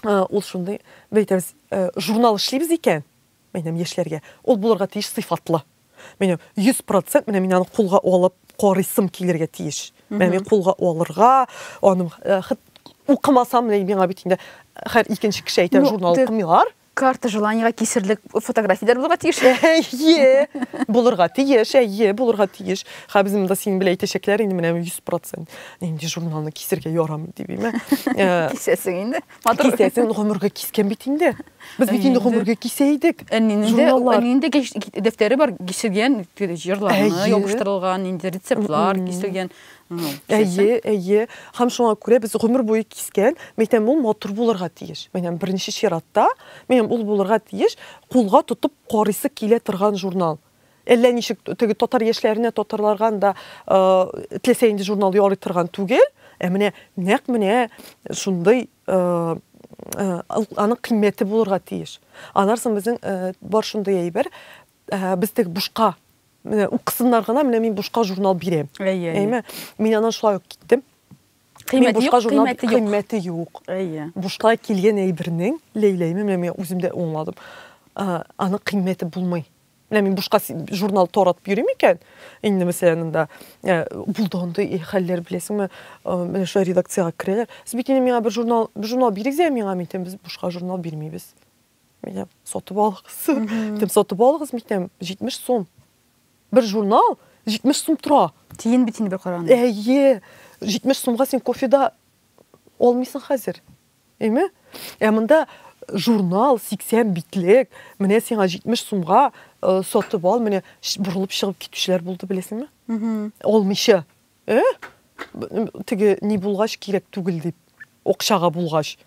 Speaker 2: ул шундый, бәйтәбез, журнал эшлибез икән. Менә яшьләргә. Ул булырга тиеш сыйфатлы. Менә 100% менә мин аны кулга алып карыйсым килергә тиеш. Менә мин кулга алырга, аны укымасам менә миңа бит инде һәр икенче кеше әйтә журнал укымыйлар.
Speaker 1: Карта желаниягә кисерлек фотографиялар булырга тиеш.
Speaker 2: Булырга тиеш. Һәм безнең монда син белән әйтәчәкләр инде менә 100%. Инде журналны кисергә ярамый дибеме?
Speaker 1: Кисәсең инде.
Speaker 2: Кисәсең гомергә кискән бит инде. Без бит инде гомергә кисә идек.
Speaker 1: Инде дәфтәре бар, кисергән җырларны ябыштырылган, инде рецептлар кисергән.
Speaker 2: Һәм шуңа күрә без гомер буе кискән, мәйтәм ул матур булырга тиеш. Мәйтәм беренче чиратта, мәйтәм ул булырга тиеш, кулга тотып карыйсы килә торган журнал. Әллә ничек теге татар яшьләренә, татарларга да теләсә инде журнал ярый торган түгел, менә нәкъ менә шундый аның кыйммәте булырга тиеш. Анарсын безнең бар шундый әйбер, без теге бушка укысыннар гына, менә мин бушка журнал бирәм. Әйме, мин аннан шулай ук киттем. Кыйммәте юк. Бушка килгән әйбернең лейләйме, менә үземдә аңладым. Аның кыйммәте булмый. Менә мин бушка журнал таратып йөрим икән. Инде мәсәлән анда булданда хәлләр беләсеңме, менә шу редакциягә керәләр. Сез бит инде миңа бер журнал бирегез, миңа митем, без бушка журнал бирмибез. Менә сатып алыгыз, митем 70 сум. Bir jurnal 70 сум тора.
Speaker 1: Тиен бит инде бер караганда.
Speaker 2: 70 сумга син кофеда алмыйсың хәзер. Әйме? Монда журнал 80 битлек, менә сиңа 70 сумга сатып ал, менә бурылып чыгып китүчеләр булды, беләсеңме? Алмыйча. Теге ни булгач кирәк түгел дип, акчага булгач.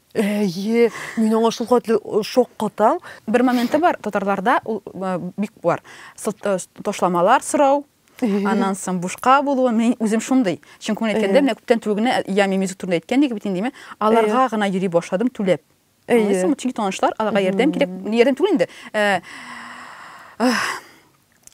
Speaker 2: Мин аңа шул катлы шок катам.
Speaker 1: Бер моменты бар, татарларда бик бар. Ташламалар сорау, аннан соң бушка булуы, мин үзем шундый. Чөнки мен әйткәндә, менә күптән түгенә ями музык турында әйткән дип бит инде, аларга гына йөри башладым түләп. Әйе, чөнки танышлар, аларга ярдәм кирәк, ярдәм түгел инде.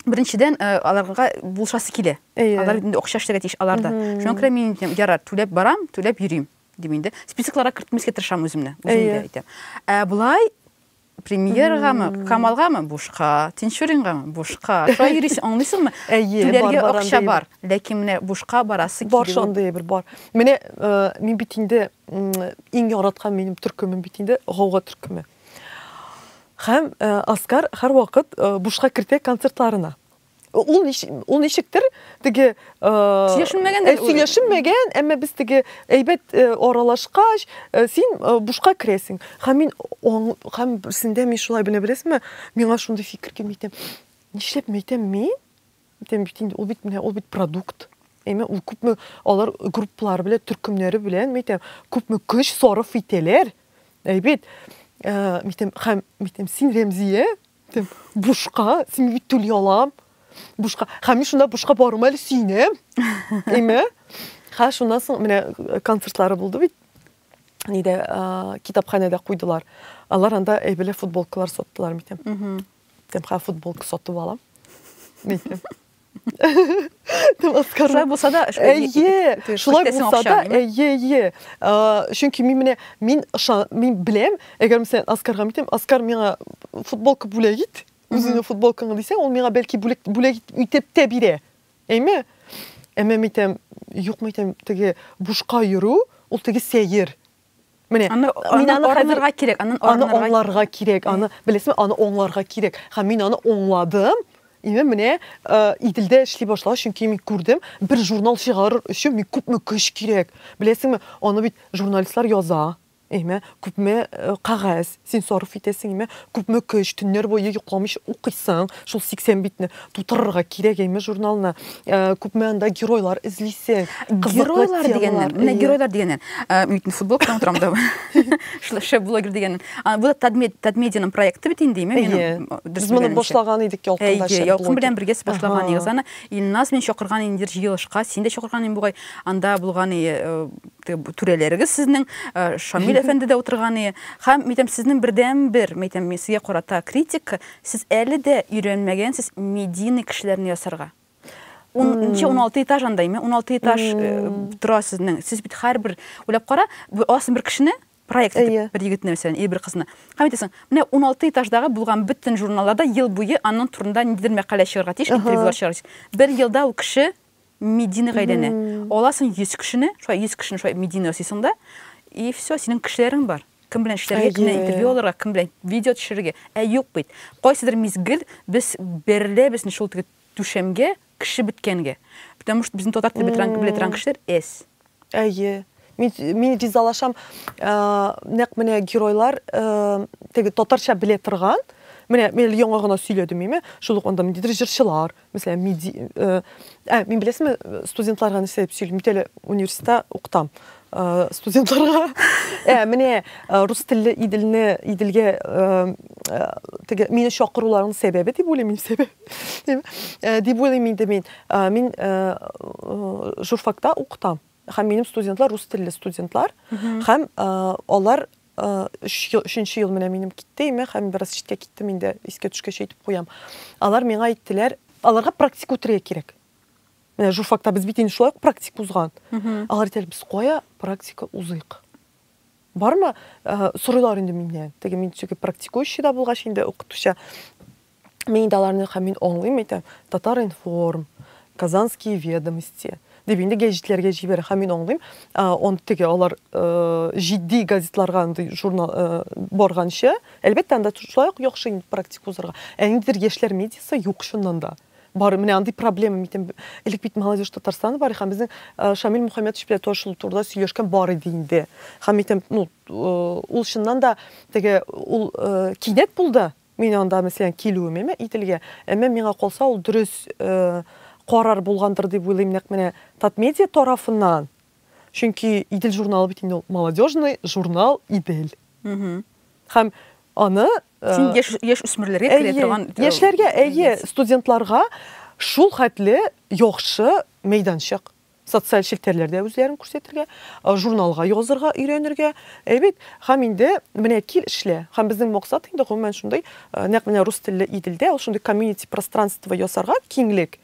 Speaker 1: Беренчедән, аларга булшасы килә. Алар инде акча эшләргә тиеш аларда. Шуңа күрә мин ярар, түләп барам, түләп йөрим. Диминде. Списокларга кертмескә тырышам үземне әйтәм. Булай премьерагамы, Камалгамы бушка, Тинчурингамы бушка. Шулай йөрисең, аңлыйсыңмы? Түләргә акча бар, ләкин менә бушка барасы
Speaker 2: килә. Бар шундый бер бар. Менә мин бит инде иң яраткан минем төркемем бит инде Гауга төркеме. Һәм Оскар һәр вакыт бушка кертә концертларына. Ул ничектер теге сөйләшенмәгән, әмма без теге әйбәт аралашкач, син бушка керәсең. Һәм берсендә мин шулай беләсеңме, миңа шундый фикер килмәйтем. Нишләп мәйтәм мин? Мәйтәм бит инде ул бит продукт. Әмма ул күпме алар группалар белән, төркемнәре белән мәйтәм, күпме көч сарыф итәләр. Әйбәт, мәйтәм син Рәмзия, бушка, син бит түли алам. Бушка, һәм шунда бушка барым әле синем. Әйме? Шундан соң менә концертлары булды бит. Нидә китапханәдә куйдылар. Алар анда әйбәле футболкалар саттылар, митем. Футболка сатып алам. Митем.
Speaker 1: Шулай булса да,
Speaker 2: шулай булса да, чөнки мин беләм, әгәр мәсәлән Оскарга митем, Оскар миңа футболка бүләк ит. Үзенең футболкаңны дисәң, ул миңа бәлки бүләк итеп тә бирә. Әйме? Әмма митем, юк митем, теге бушка йөрү, ул теге сәер. Менә мин аны
Speaker 1: аңларга кирәк,
Speaker 2: аны аңларга кирәк, аны беләсеңме, аны аңларга кирәк. Һәм мин аны аңладым. Менә Иделдә эшли башлагач, чөнки мин күрдем, бер журнал чыгарыр өчен мин күпме көч кирәк. Беләсеңме, аны бит журналистлар яза. Эме, күпме кагаз, син сарыф итәсең, эме, күпме көч, төннәр буе йокламыйча укыйсың, шул 80 битне тутырырга кирәк, эме, журналны. Күпме анда геройлар излисең.
Speaker 1: Геройлар дигәннәр, менә геройлар дигәннәр. Мин футболкадан торам да. Шлеше блогер дигәннәр. Бу да Тадмедианың проекты бит инде, мен
Speaker 2: без моны башлаган идек ялкында шәп.
Speaker 1: Ялкын белән бергә башлаган идек. Аны Илназ мен чакырган инде җыелышка, син дә чакырган инде бугай. Анда булган түрәләрегез сезнең Шамил әфәнде дә утырган иде. Һәм митәм сезнең бердән-бер, митәм сезгә карата критика, сез әле дә өйрәнмәгәнсез медийный кешеләрне ясарга. 16 этаж андаймы, 16 этаж тора сезнең. Сез бит һәрбер уйлап кара, асын бер кешене проект итеп, бер егетне мәсәлән, бер кызны. Һәм әйтәсең, менә 16 этаждагы булган бөтен журналларда ел буе аның турында ниндидер мәкалә чыгарга тиеш, интервьюлар чыгарга тиеш. Бер елда ул кеше медийный гайленә. Аласың 100 кешене, шулай 100 кешене шулай медийный ясыйсың да, и все, синең кешеләрең бар. Кем белән эшләргә, кем белән интервью алырга, кем белән видео төшерергә. Юк бит. Кайсыдыр мизгел без берле безне шул түшәмгә кеше биткәнгә. Потому что безнең татар теле белән кешеләр эс.
Speaker 2: Мин ризалашам, нәкъ менә геройлар теге татарча белә торган. Менә мен яңа гына сөйләдем, име? Шул ук анда мендидер җырчылар, мәсәлән, мин беләсезме, студентларга нәрсә дип сөйлим, теле университетта укытам. Студентларга менә рус телле иделгә теге мине чакыруларның сәбәбе дип уйлыйм, сәбәп. Дип уйлыйм инде мин журфакта укытам. Һәм минем студентлар рус телле студентлар, һәм алар 3-нче ел менә минем китте, һәм бераз читкә киттем инде, искә төшкәч әйтеп куям. Алар миңа әйттеләр, аларга практика үтәргә кирәк. Менә журфакта без бит инде шулай практика узган. Алар әйтәләр, без кая практика узыйк. Бармы? Сорыйлар инде миннән. Теге мин чөге практикующий да булгач инде укытучы. Мин аларны һәм мин аңлыйм, әйтәм, Татар-информ, Казанские ведомости. Дип инде гәҗитләргә җибәрә, һәм мин аңлыйм, он теге алар җитди газетларга журнал барганчы, әлбәттә анда шулай ук яхшы практика узарга. Әниндер яшьләр медиасы юк шуннан да. Бар, менә андый проблема, митем, элек бит молодежь Татарстаны бар, һәм безнең Шамил Мөхәммәтов белән тошыл турда сөйләшкән бар иде инде. Һәм митем, ул шуннан да теге ул кинәт булды. Мин анда мәсәлән килүем ителгә, әмма миңа калса ул дөрес карар булгандыр дип уйлыйм, нәкъ менә Татмедиа тарафыннан. Чөнки Идел журналы бит инде молодежный журнал Идел. Һәм аны
Speaker 1: син яшь үсмерләргә керә торган
Speaker 2: яшьләргә, студентларга шул хәтле яхшы мәйданчык. Социаль челтәрләрдә үзләрен күрсәтергә, журналга язырга өйрәнергә. Бит, һәм инде менә кил эшлә. Һәм безнең максат инде гомумән шундый, нәкъ менә рус телле Иделдә ул шундый community пространство ясарга, киңлек.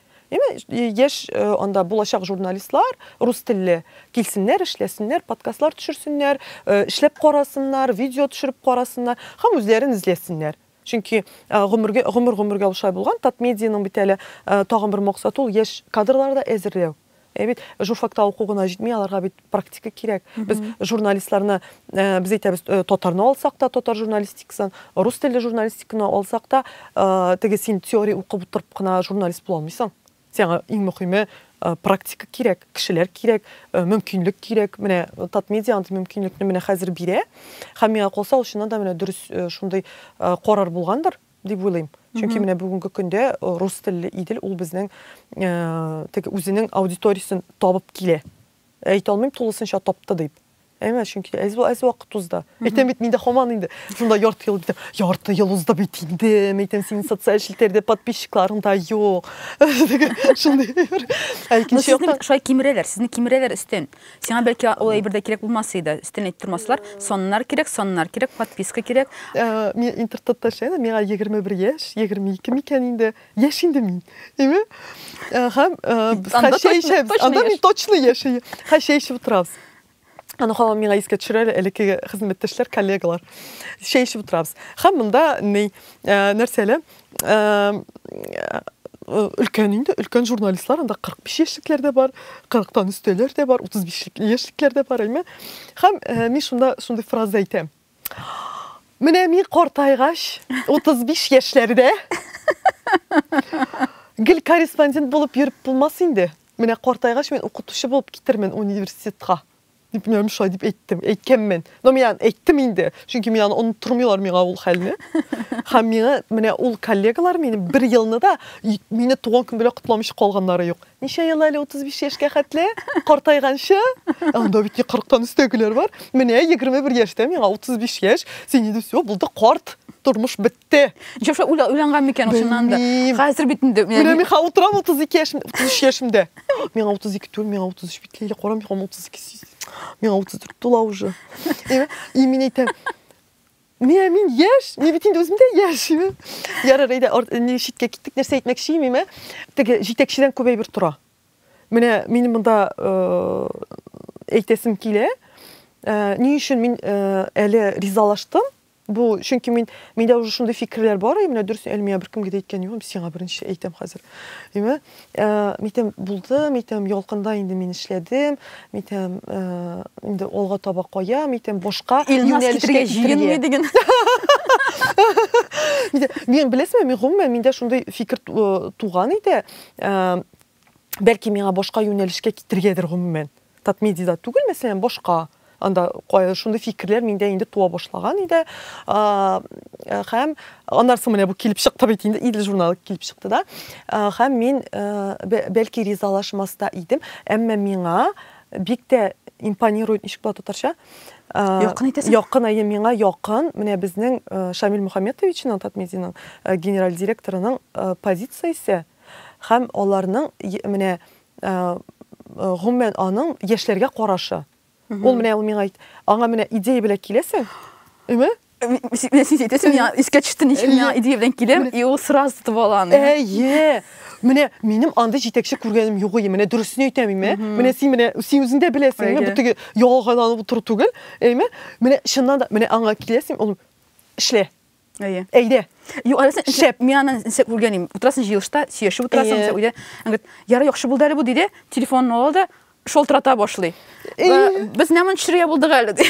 Speaker 2: Яшь анда булачак журналистлар рус телле килсеннәр, эшләсеннәр, подкастлар төшерсеннәр, эшләп карасыннар, видео төшереп карасыннар, һәм үзләрен изләсеннәр. Чөнки гомергә ушай булган Татмедианың бит әле тагын бер максаты ул яшь кадрларда әзерләү. Бит журфакта укугына җитми, аларга бит практика кирәк. Без журналистларны без әйтәбез, татарны алсак та татар журналистикасын, рус телле журналистиканы алсак та, теге син теория укып утырып кына журналист була алмыйсың. Сиңа иң мөһиме практика кирәк, кешеләр кирәк, мөмкинлек кирәк. Менә Татмедиа аны мөмкинлекне менә хәзер бирә. Һәм миңа калса ул шуннан да менә дөрес шундый карар булгандыр дип уйлыйм. Чөнки менә бүгенге көндә рус телле Идел ул безнең теге үзенең аудиториясын табып килә. Әйтә алмыйм тулысынча тапты дип. Әмма чөнки әз вакыт узды. Әйтәм бит миндә һаман инде. Шунда ярты ел узды бит инде. Әйтәм синең социаль челтәрдә подписчикларың да юк. Шундай.
Speaker 1: Икенче яктан шулай кимерәләр, сезне кимерәләр өстен. Сиңа бәлки ул әйбердә кирәк булмас иде. Өстен әйтеп тормаслар. Соннар кирәк, подписка кирәк.
Speaker 2: Мин интернетта эшләдем, миңа 21 яшь, 22 микән инде. Яшь инде мин. Әйме? Һәм анда мин точно яшәйм. Хәшәйшеп утырабыз. Аны һаман миңа искә төшерәләр, элекке хезмәттәшләр, коллегалар. Шәйшеп утырабыз. Һәм монда нәрсәле? Өлкән журналистлар, анда 45 яшьлекләр дә бар, 40-тан өстәләр дә бар, 35 яшьлекләр дә бар, әйме? Һәм мин шундый фраза әйтәм. Менә мин картайгач, 35 яшьләрдә гел корреспондент булып йөреп булмас инде. Менә картайгач мин укытучы булып китермен университетка. Дип, мен шулай дип әйттем. Әйткәнмен. Но мен әйттем инде. Чөнки мен аны оныттырмыйлар миңа ул хәлне. Һәм миңа менә ул коллегалар минем 1 елны да мине туган көн белән кутламыйча калганнары юк. Ничә ел әле 35 яшькә хәтле картайганчы. Анда бит 40тан өстәгеләр бар. Менә 21 яшьтә миңа 35 яшь. Син инде всё булды карт. Тормыш бетте.
Speaker 1: Җавша уйланган микән шуннан да. Хәзер бит инде.
Speaker 2: Менә мин утырам 32 яшьмдә, 33 яшьмдә. Миңа 32 түгел, миңа 33 бит ләйлә карам, миңа 32. Миңа 34 тула уже. И мин әйтәм, мин яшь, мин бит инде үземдә яшь. Ярар әйдә, ни шиткә киттек, нәрсә әйтмәкче мин, теге җитәкчедән күбәйбер тора. Менә минем монда әйтәсем килә. Ни өчен мин әле ризалаштым? Bu çünkü mende уже şunda fikirler var. Менә дөрес әлмия беркемгә дә әйткән юк, сиңа беренче әйтәм хәзер. Әйме? Митем булды, митем ялкында инде мин эшләдем, митем инде алга таба кая, митем башка
Speaker 1: юнәлешкә җыенмый диген.
Speaker 2: Мин беләсезме, мин гомумән миндә шундый фикер туган иде. Бәлки миңа башка юнәлешкә китергәдер гомумән. Татмедида түгел, мәсәлән, башка анда шундый фикерләр миндә инде туа башлаган иде. Һәм аннарсы менә бу килеп чыкты бит инде, Идел журналы килеп чыкты да. Һәм мин бәлки ризалашмаста идем, әмма миңа бик тә импонирует ишек була татарча.
Speaker 1: Якын әйтәсең?
Speaker 2: Якын әйе, миңа якын. Менә безнең Шамил Мөхәммәтовичның Татмединың генераль директорының позициясе һәм аларның менә гомумән аның яшьләргә карашы. Ул менә ул миңа аңа менә идея белән киләсең. Әйме?
Speaker 1: Син әйтәсең, я искә төште ничек миңа идея белән киләм, и ул сразу тотып алган.
Speaker 2: Әйе. Менә минем анда җитәкче күргәнем юк иде. Менә дөресен әйтәм, менә син үзеңдә беләсең, бу теге ялганланып утыру түгел. Әйме? Менә чыннан да менә аңа киләсең, ул эшлә.
Speaker 1: Әйе.
Speaker 2: Әйдә.
Speaker 1: Юк, әле мин аннан күргәнем. Утырасың җыелышта, сөйләшеп утырасың, үзе. Яра яхшы булды әле бу диде. Телефонны алды. Шолтырата башлый. Без нәмән төшерә булдык әле ди.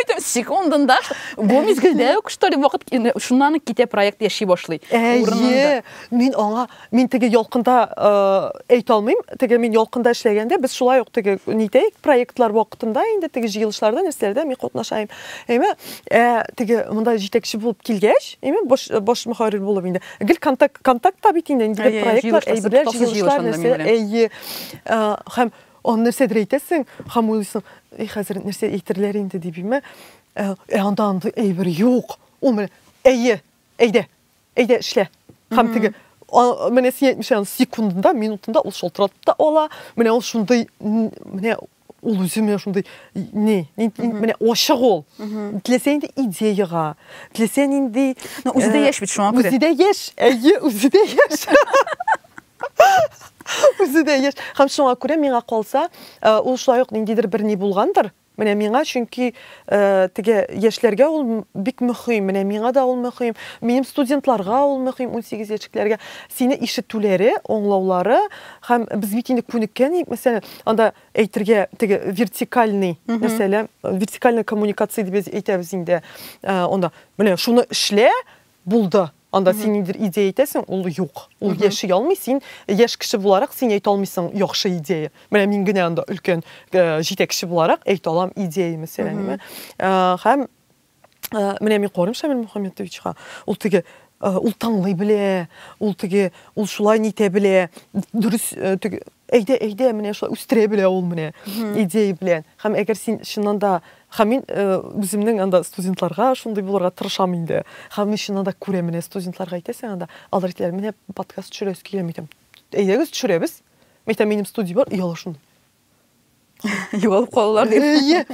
Speaker 1: Әйтәм, секундында бу мизгелдә үк что ли вакыт шуннан китә проект яши башлый.
Speaker 2: Әйе. Мин теге ялкында әйтә алмыйм. Теге мин ялкында эшләгәндә без шулай ук теге нитәйек проектлар вакытында инде теге җыелышларда нәрсәләрдә мин катнашайм. Әйме, теге монда җитәкче булып килгәч, әйме, баш мөхәррир булып инде. Гел контактта бит инде проектлар, әйберләр, җыелышлар нәрсә. Әйе. Һәм он нәрсәдер әйтәсең, һәм уйлыйсың, хәзер нәрсә әйтерләр инде дип биме. Анда әйбер юк. Ул менә әйдә эшлә. Һәм теге менә 70 секундында, минутында ул шалтыратып та ала. Менә ул шундый, менә ул үзе менә шундый менә ачык ул. Теләсә инде идеяга, теләсә инде
Speaker 1: үзедә яшь бит шуңа күрә.
Speaker 2: Үзедә яшь, әйе, үзедә яшь. Үзедә яшь. Һәм шуңа күрә миңа калса, ул шулай ук ниндидер бер ни булгандыр. Менә миңа, чөнки теге яшьләргә ул бик мөһим, менә миңа да ул мөһим, минем студентларга ул мөһим, 18 яшьләргә сине ишетүләре, аңлаулары, һәм без бит инде күнеккән, мәсәлән, анда әйтергә теге вертикальный, мәсәлән, вертикальная коммуникация дип әйтәбез инде. Анда менә шуны эшлә, булды. Анда син нидер идея әйтәсең, ул юк. Ул яши алмый, син яшь кеше буларак син әйтә алмыйсың яхшы идея. Менә мин генә анда өлкән җитәкче буларак әйтә алам идея мәсәлән. Һәм менә мин карым Шамил Мөхәммәтовичка, ул теге ул таңлый белә, ул теге ул шулай нитә белә, дөрес теге әйдә менә шулай үстерә белә ул менә идея белән. Һәм әгәр син чыннан да һәм мин үземнең анда студентларга шундый булырга тырышам инде. Һәм мин чыннан да күрәм, менә студентларга әйтәсең анда, алар әйтәләр, менә подкаст төшерәбез киләм итәм. Әйдәгез төшерәбез. Мәйтәм, минем студия бар, яла шундый.
Speaker 1: Югалып калалар дип.
Speaker 2: Әйе.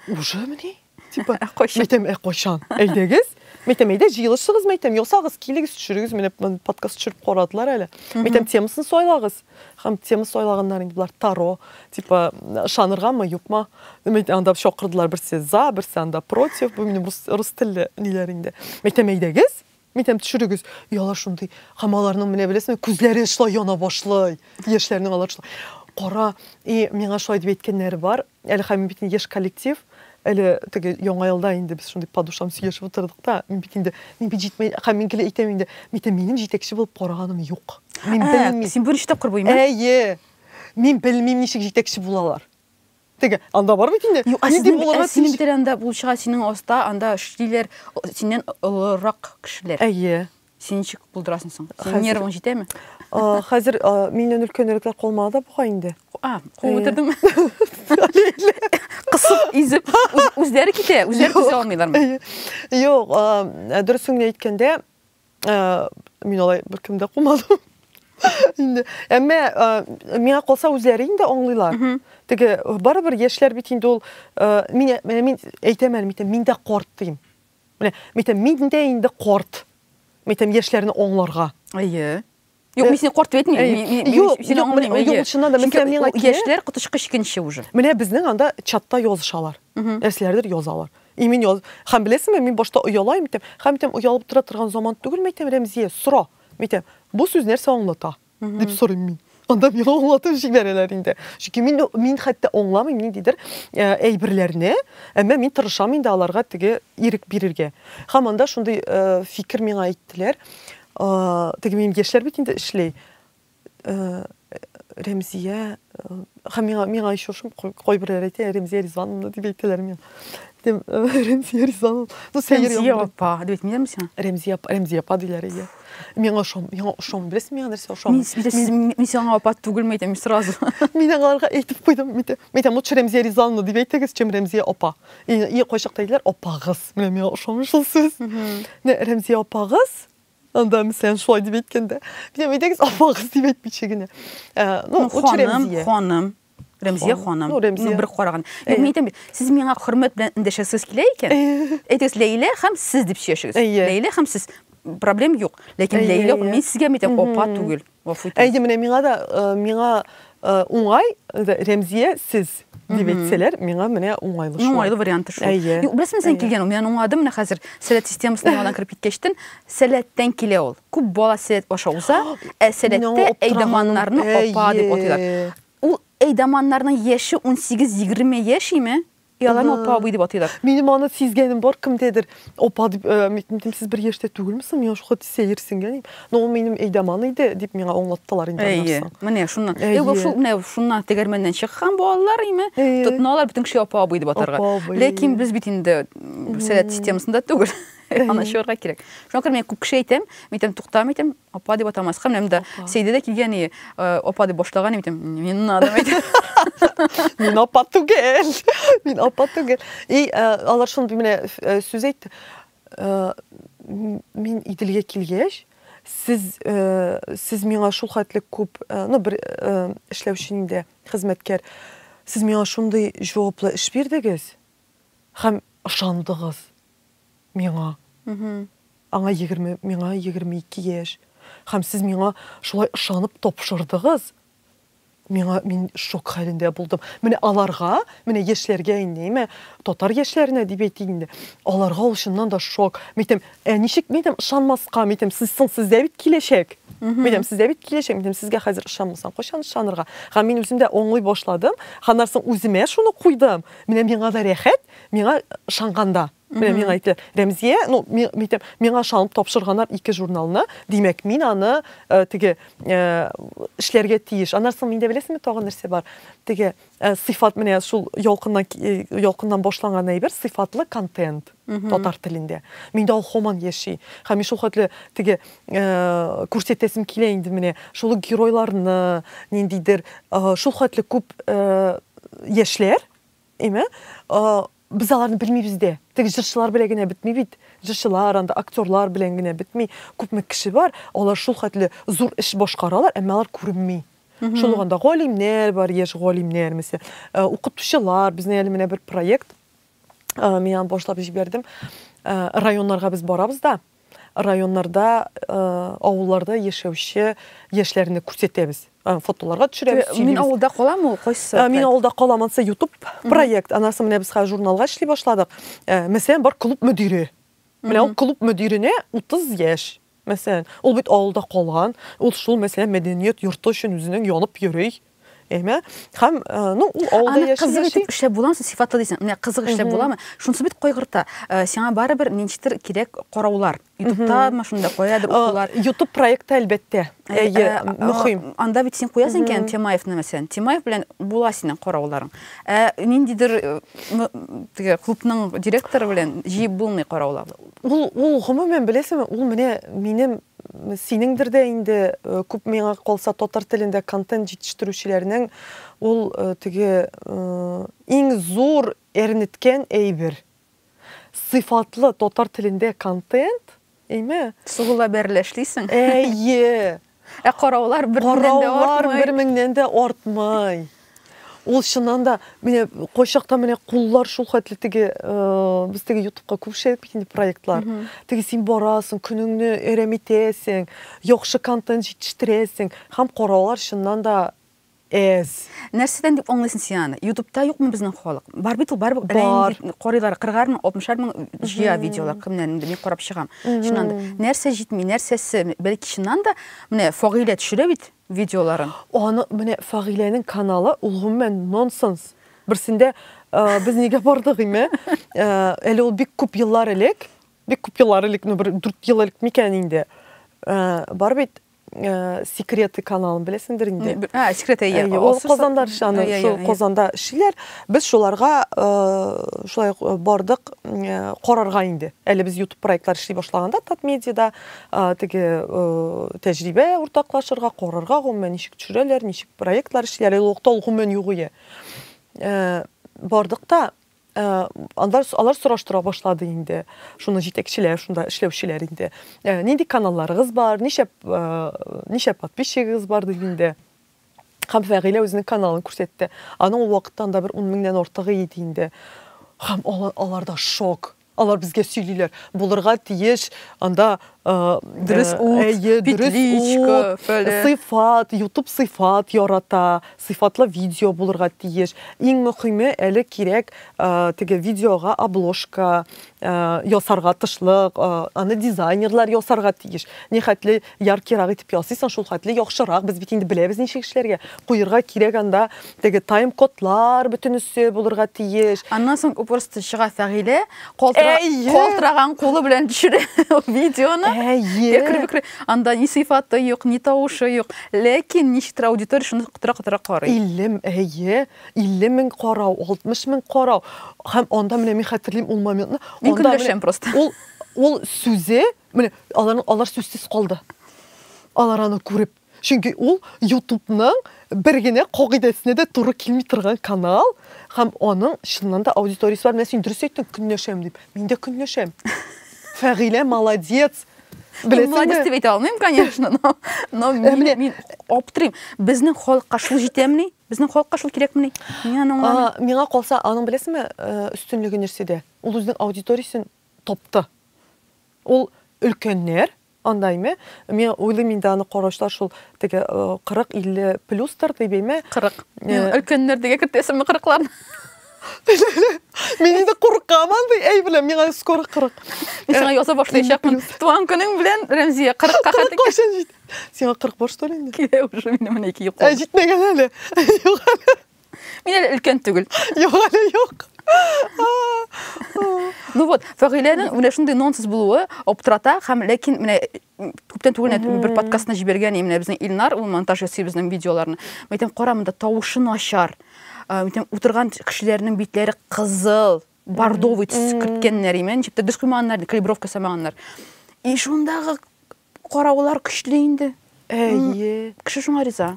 Speaker 2: Уже менә типа мәйтәм, кайчан? Әйдәгез. Мәйтәм, әйдә җыелышыгыз, мәйтәм, ясагыз, килегез, төшерегез, менә подкаст төшереп карадылар әле. Мәйтәм, темасын сайлагыз. Һәм тема сайлаганнар инде булар таро, типа шаныргамы, юкмы? Мәйтәм, анда чакырдылар, берсе за, берсе анда против, бу минем рус телле ниләр инде. Мәйтәм, әйдәгез, мәйтәм, төшерегез. Яла шундый, һәм аларның менә беләсезме, күзләре шулай яна башлый. Яшьләрнең алар шулай. Кара, миңа шулай дип әйткәннәре бар. Әле һәм бит яшь коллектив. Әле теге яңа елда инде без шундый падушам сөйләшеп утырдык та, мин бит инде мин җитмәй, һәм мин генә әйтәм инде, минем җитәкче булып караганым юк. Мин белмим.
Speaker 1: Син бер иштә курбыймы?
Speaker 2: Әйе. Мин белмим ничек җитәкче булалар. Теге, анда бар бит инде.
Speaker 1: Синең бит анда булышыга синең оста, анда эшлиләр, синнән олорак кешеләр.
Speaker 2: Әйе.
Speaker 1: Син ничек булдырасың соң? Синең нервың җитәме?
Speaker 2: Хәзер миннән өлкәнрәкләр калмады буга инде.
Speaker 1: Куып үтердеңме? Кысып, изеп, үзләре китә, үзләре төзә алмыйлармы?
Speaker 2: Юк, дөресен әйткәндә, мин алай беркемдә кумадым. Инде, әмма миңа калса үзләре инде аңлыйлар. Теге барыбер яшьләр бит инде ул мин әйтәмен, мин дә карт дим. Мин дә инде карт. Мин яшьләрне аңларга.
Speaker 1: Әйе. Юк, мин сине карт әйтмим. Сине аңлыйм.
Speaker 2: Юк, шуннан да миңа
Speaker 1: яшьләр кытышкы икенче уже.
Speaker 2: Менә безнең анда чатта язышалар. Нәрсәләрдер язалар. Мин яз, һәм беләсезме, мин башта оялайм итеп, һәм оялып тора торган заман түгел, мәйтәм Рәмзия, сора. Мәйтәм, бу сүз нәрсә аңлата? Дип сорыйм мин. Анда миңа аңлатып җибәрәләр инде. Чөнки мин хәтта аңламыйм ниндидер әйберләрне, әмма мин тырышам инде аларга теге ирек бирергә. Һәм анда шундый фикер миңа әйттеләр. Теге минем яшьләр бит инде эшли. Рәмзия, һәм миңа ишошым кайберләр әйтә, Рәмзия Ризвановна дип әйтәләр миңа. Дим Рәмзия Ризвановна.
Speaker 1: Рәмзия апа, дип әйтмиләрме сиңа?
Speaker 2: Рәмзия апа диләр иде. Миңа ошам, беләсезме, миңа нәрсә ошам?
Speaker 1: Мин сиңа апа түгел мәйтәм сразу.
Speaker 2: Мин аларга әйтеп куйдым, мәйтәм, ул Рәмзия Ризвановна дип әйтегез, чем Рәмзия апа. И кайчакта әйтәләр, апагыз. Менә миңа ошам шул сүз. Рәмзия апагыз. Анда мәсәлән шулай дип әйткәндә, мин әйтегез, апагыз дип әйтмичә генә.
Speaker 1: Ханым. Рәмзия ханым. Бер караган. Юк, мин әйтәм, сез миңа хөрмәт белән эндәшәсез килә икән. Әйтегез, Ләйлә һәм сез дип сөйләшегез. Ләйлә һәм сез. Проблем юк. Ләкин Ләйлә, мин сезгә әйтәм, апа түгел.
Speaker 2: Әйе, менә миңа уңай, Рәмзия сез дип әйтсәләр, миңа менә уңайлы шул.
Speaker 1: Уңайлы варианты шул. Юк, беләсезме, сен килгән, мен уңадым, менә хәзер сәләт системасына яңадан кирип киткәчтен, сәләттән килә ул. Күп бала сәләт аша уза, сәләттә әйдәманнарны апа дип атыйлар. Ул әйдәманнарның яше 18-20 яшь име? Яларны апа абый дип атыйлар.
Speaker 2: Минем аны сизгәнем бар, кемдәдер. Апа дип, сез бер яшьтә түгелмесез? Миңа шул сәерсенгән. Но минем әйдәман иде дип миңа аңлаттылар инде.
Speaker 1: Әйе. Менә шуннан. Шуннан тегәрмәннән чыккан балалар име? Тотыналар бөтен кеше апа абый дип атарга. Ләкин без бит инде сәләт системасында түгел. Аны шуырга кирәк. Шуңа мен күп кеше әйтәм, мин туктам әйтәм, апа дип атамаска, менә монда Сәйдә дә килгән, апа дип башлаган әйтәм, мин надым әйтәм.
Speaker 2: Мин апа түгел. Мин апа түгел. И алар шундый менә сүз әйтте. Мин Иделгә килгәч, сез миңа шул хәтле күп, бер эшләүче инде хезмәткәр, сез миңа шундый җаваплы эш бирдегез. Һәм ышандыгыз миңа. Аңа 22 яшь. Һәм сез миңа шулай ышанып тапшырдыгыз. Мин шок хәлендә булдым. Менә аларга, менә яшьләргә инде, татар яшьләренә дип әйтик инде. Аларга ул чыннан да шок. Мәйтәм, ничек мәйтәм ышанмаска, мәйтәм, сездә бит киләчәк. Мәйтәм, сездә бит киләчәк. Мәйтәм, сезгә хәзер ышанмасаң, кайчан ышанырга? Һәм мин үзем дә аңлый башладым. Ханарсын үземә шуны куйдым. Менә миңа да рәхәт, миңа ышанганда. Менә миңа әйтте, Рәмзия, миңа ышанып тапшырганнар 2 журналны, димәк, мин аны теге эшләргә тиеш. Аннан миндә беләсезме, тагын нәрсә бар. Теге сыйфат, менә шул ялкыннан башланган әйбер, сыйфатлы контент татар телендә. Миндә ул һаман яши. Һәм шул хәтле теге күрсәтәсем килә инде менә шул геройларны, ниндидер шул хәтле күп яшьләр, име? Biz аларны белмибез дә. Теге җырчылар белән генә бетми бит. Җырчылар, анда актерлар белән генә бетми. Күпме кеше бар, алар шул хәтле зур эш башкаралар, әмма алар күренми. Шул анда галимнәр бар, яшь галимнәр, мәсәлән, укытучылар, безнең әле менә бер проект, мин башлап җибәрдем. Районнарга без барабыз да. Районнарда, авылларда яшәүче яшьләрне күрсәтәбез. Фотоларга төшерәбез.
Speaker 1: Мин авылда каламы, кайсы?
Speaker 2: Мин авылда калам, анысы YouTube проект. Анасы менә без хәзер журналга эшли башладык. Мәсәлән, бар клуб мөдире. Менә ул клуб мөдиренә 30 яшь. Мәсәлән, ул бит авылда калган. Ул шул мәсәлән мәдәният йорты өчен үзенең янып йөри. Әйме? Һәм, ну, ул авылда
Speaker 1: Аны кызык
Speaker 2: яши.
Speaker 1: итеп эшләп буламы, сыйфатлы дисең. Менә кызык эшләп буламы? Шунысы бит кайгырта. Сиңа барыбер ничектер кирәк караулар. YouTube'та шунда куядыр укулар.
Speaker 2: YouTube проекты әлбәттә. Мөһим.
Speaker 1: Анда бит син куясың икән Темаевны мәсәлән. Темаев белән була синең карауларың. Ниндидер теге клубның директоры белән җыеп булмый караулар.
Speaker 2: Ул гомумән беләсеңме, ул менә минем синеңдер дә инде күп миңа калса татар телендә контент җитештерүчеләрнең ул теге иң зур эрнеткән әйбер. Сыйфатлы татар телендә контент, әйме?
Speaker 1: Сугыла берле эшлисең.
Speaker 2: Әйе.
Speaker 1: Караулар
Speaker 2: бер меңнән дә артмый. Ул шуннан да менә кайчакта менә куллар шул хәтле теге без теге YouTube'ка күп шәп итә проектлар. Теге син барасың, көнеңне әрәм итәсең, яхшы контент җитештерәсең, һәм караулар шуннан да
Speaker 1: Нәрсәдән дип аңлыйсың син аны? YouTube'та юкмы безнең халык? Бар бит ул, бар. Карыйлар 40 60 мең җыя видеолар кемнәрнеңдер мин карап чыгам. Шуннан да нәрсә җитми, нәрсәсе, бәлки шуннан да менә Фагыйлә төшерә бит видеоларын.
Speaker 2: Аны менә Фагыйләнең каналы ул гомумән нонсенс. Берсендә без нигә бардык име? Әле ул бик күп еллар элек, ну 4 ел элек микән инде. Бар бит секреты каналын беләсеңдер инде.
Speaker 1: Секреты я.
Speaker 2: Ул Казанда шаны, шул Казанда эшләр. Без шуларга шулай бардык карарга инде. Әле без YouTube проектлар эшли башлаганда Татмедиада теге тәҗрибә уртаклашырга, карарга гомумән ничек төшерәләр, ничек проектлар эшләр, ул вакытта гомумән юк иде. Бардык та алар сораштыра башлады инде. Шуны җитәкчеләр, шунда эшләүчеләр инде. Нинди каналларыгыз бар, ничә подписчигыгыз бар дип инде. Һәм Фагыйлә үзенең каналын күрсәтте. Аның вакытта да бер 10 меңнән артыгы иде инде. Һәм аларда шок. Алар безгә сөйлиләр. Булырга тиеш, анда дөрес петличка, сыйфат, YouTube сыйфат ярата, сыйфатлы видео булырга тиеш. Иң мөһиме әле кирәк теге видеога обложка ясарга тышлык, аны дизайнерлар ясарга тиеш. Нихәтле яркырак итеп ясыйсың, шул хәтле яхшырак. Без бит инде беләбез ничек эшләргә. Куерга кирәк анда теге тайм-кодлар бөтенесе булырга тиеш.
Speaker 1: Аннан соң просто чыга Фагыйлә, калтыраган кулы белән төшерә видеоны. Анда ни сыйфаты юк, ни тавышы юк. Ләкин ничектер аудитория шуны кытыра карый.
Speaker 2: 50 мең карау, 60 мең карау. Һәм анда менә мин хәтерлим ул моментны.
Speaker 1: Анда просто.
Speaker 2: Ул сүзе, менә алар сүзсез калды. Алар аны күреп. Чөнки ул YouTube'ның бер генә кагыйдәсенә дә туры килми торган канал, һәм аның чыннан да аудиториясы бар. Менә син дөрес әйттең, көнләшәм дип. Мин дә көнләшәм. Фагыйлә молодец.
Speaker 1: Молодец дип әйтә алмыйм, конечно, но мин аптырыйм. Безнең халыкка шул җитәмени? Безнең халыкка шул кирәкмени?
Speaker 2: Миңа калса, аның беләсеңме, өстенлеге нәрсәдә? Ул үзенең аудиториясын тапты. Ул өлкәннәр, андаймы? Мен уйлыйм инде аны карашлар шул теге 40-50 плюстар дип әйме?
Speaker 1: 40. Өлкәннәр дигә кертәсеңме 40-ларны?
Speaker 2: Мен инде куркаман ди, әй беләм, миңа скоро 40.
Speaker 1: Сиңа яза башлаячакмын. Туган көнең белән Рәмзия 40-ка хәтер.
Speaker 2: Кайчан җит? Сиңа 40 бар что ли инде?
Speaker 1: Килә уже минем 2 ел.
Speaker 2: Җитмәгән әле. Юк әле.
Speaker 1: Мин әле өлкән түгел.
Speaker 2: Юк әле, юк.
Speaker 1: Ну вот, Фагыйләнең менә шундый нонсенс булуы аптырата, һәм ләкин менә күптән түгел бер подкастны җибәргән менә безнең Илнар, ул монтаж ясый безнең видеоларны. Мәйтәм карамында тавышы начар. Мәйтәм утырган кешеләрнең битләре кызыл, бордовый төс керткәннәр имен, җипте диш куймаганнар, калибровка самаганнар. И шундагы караулар көчле инде. Әйе. Кеше шуңа риза.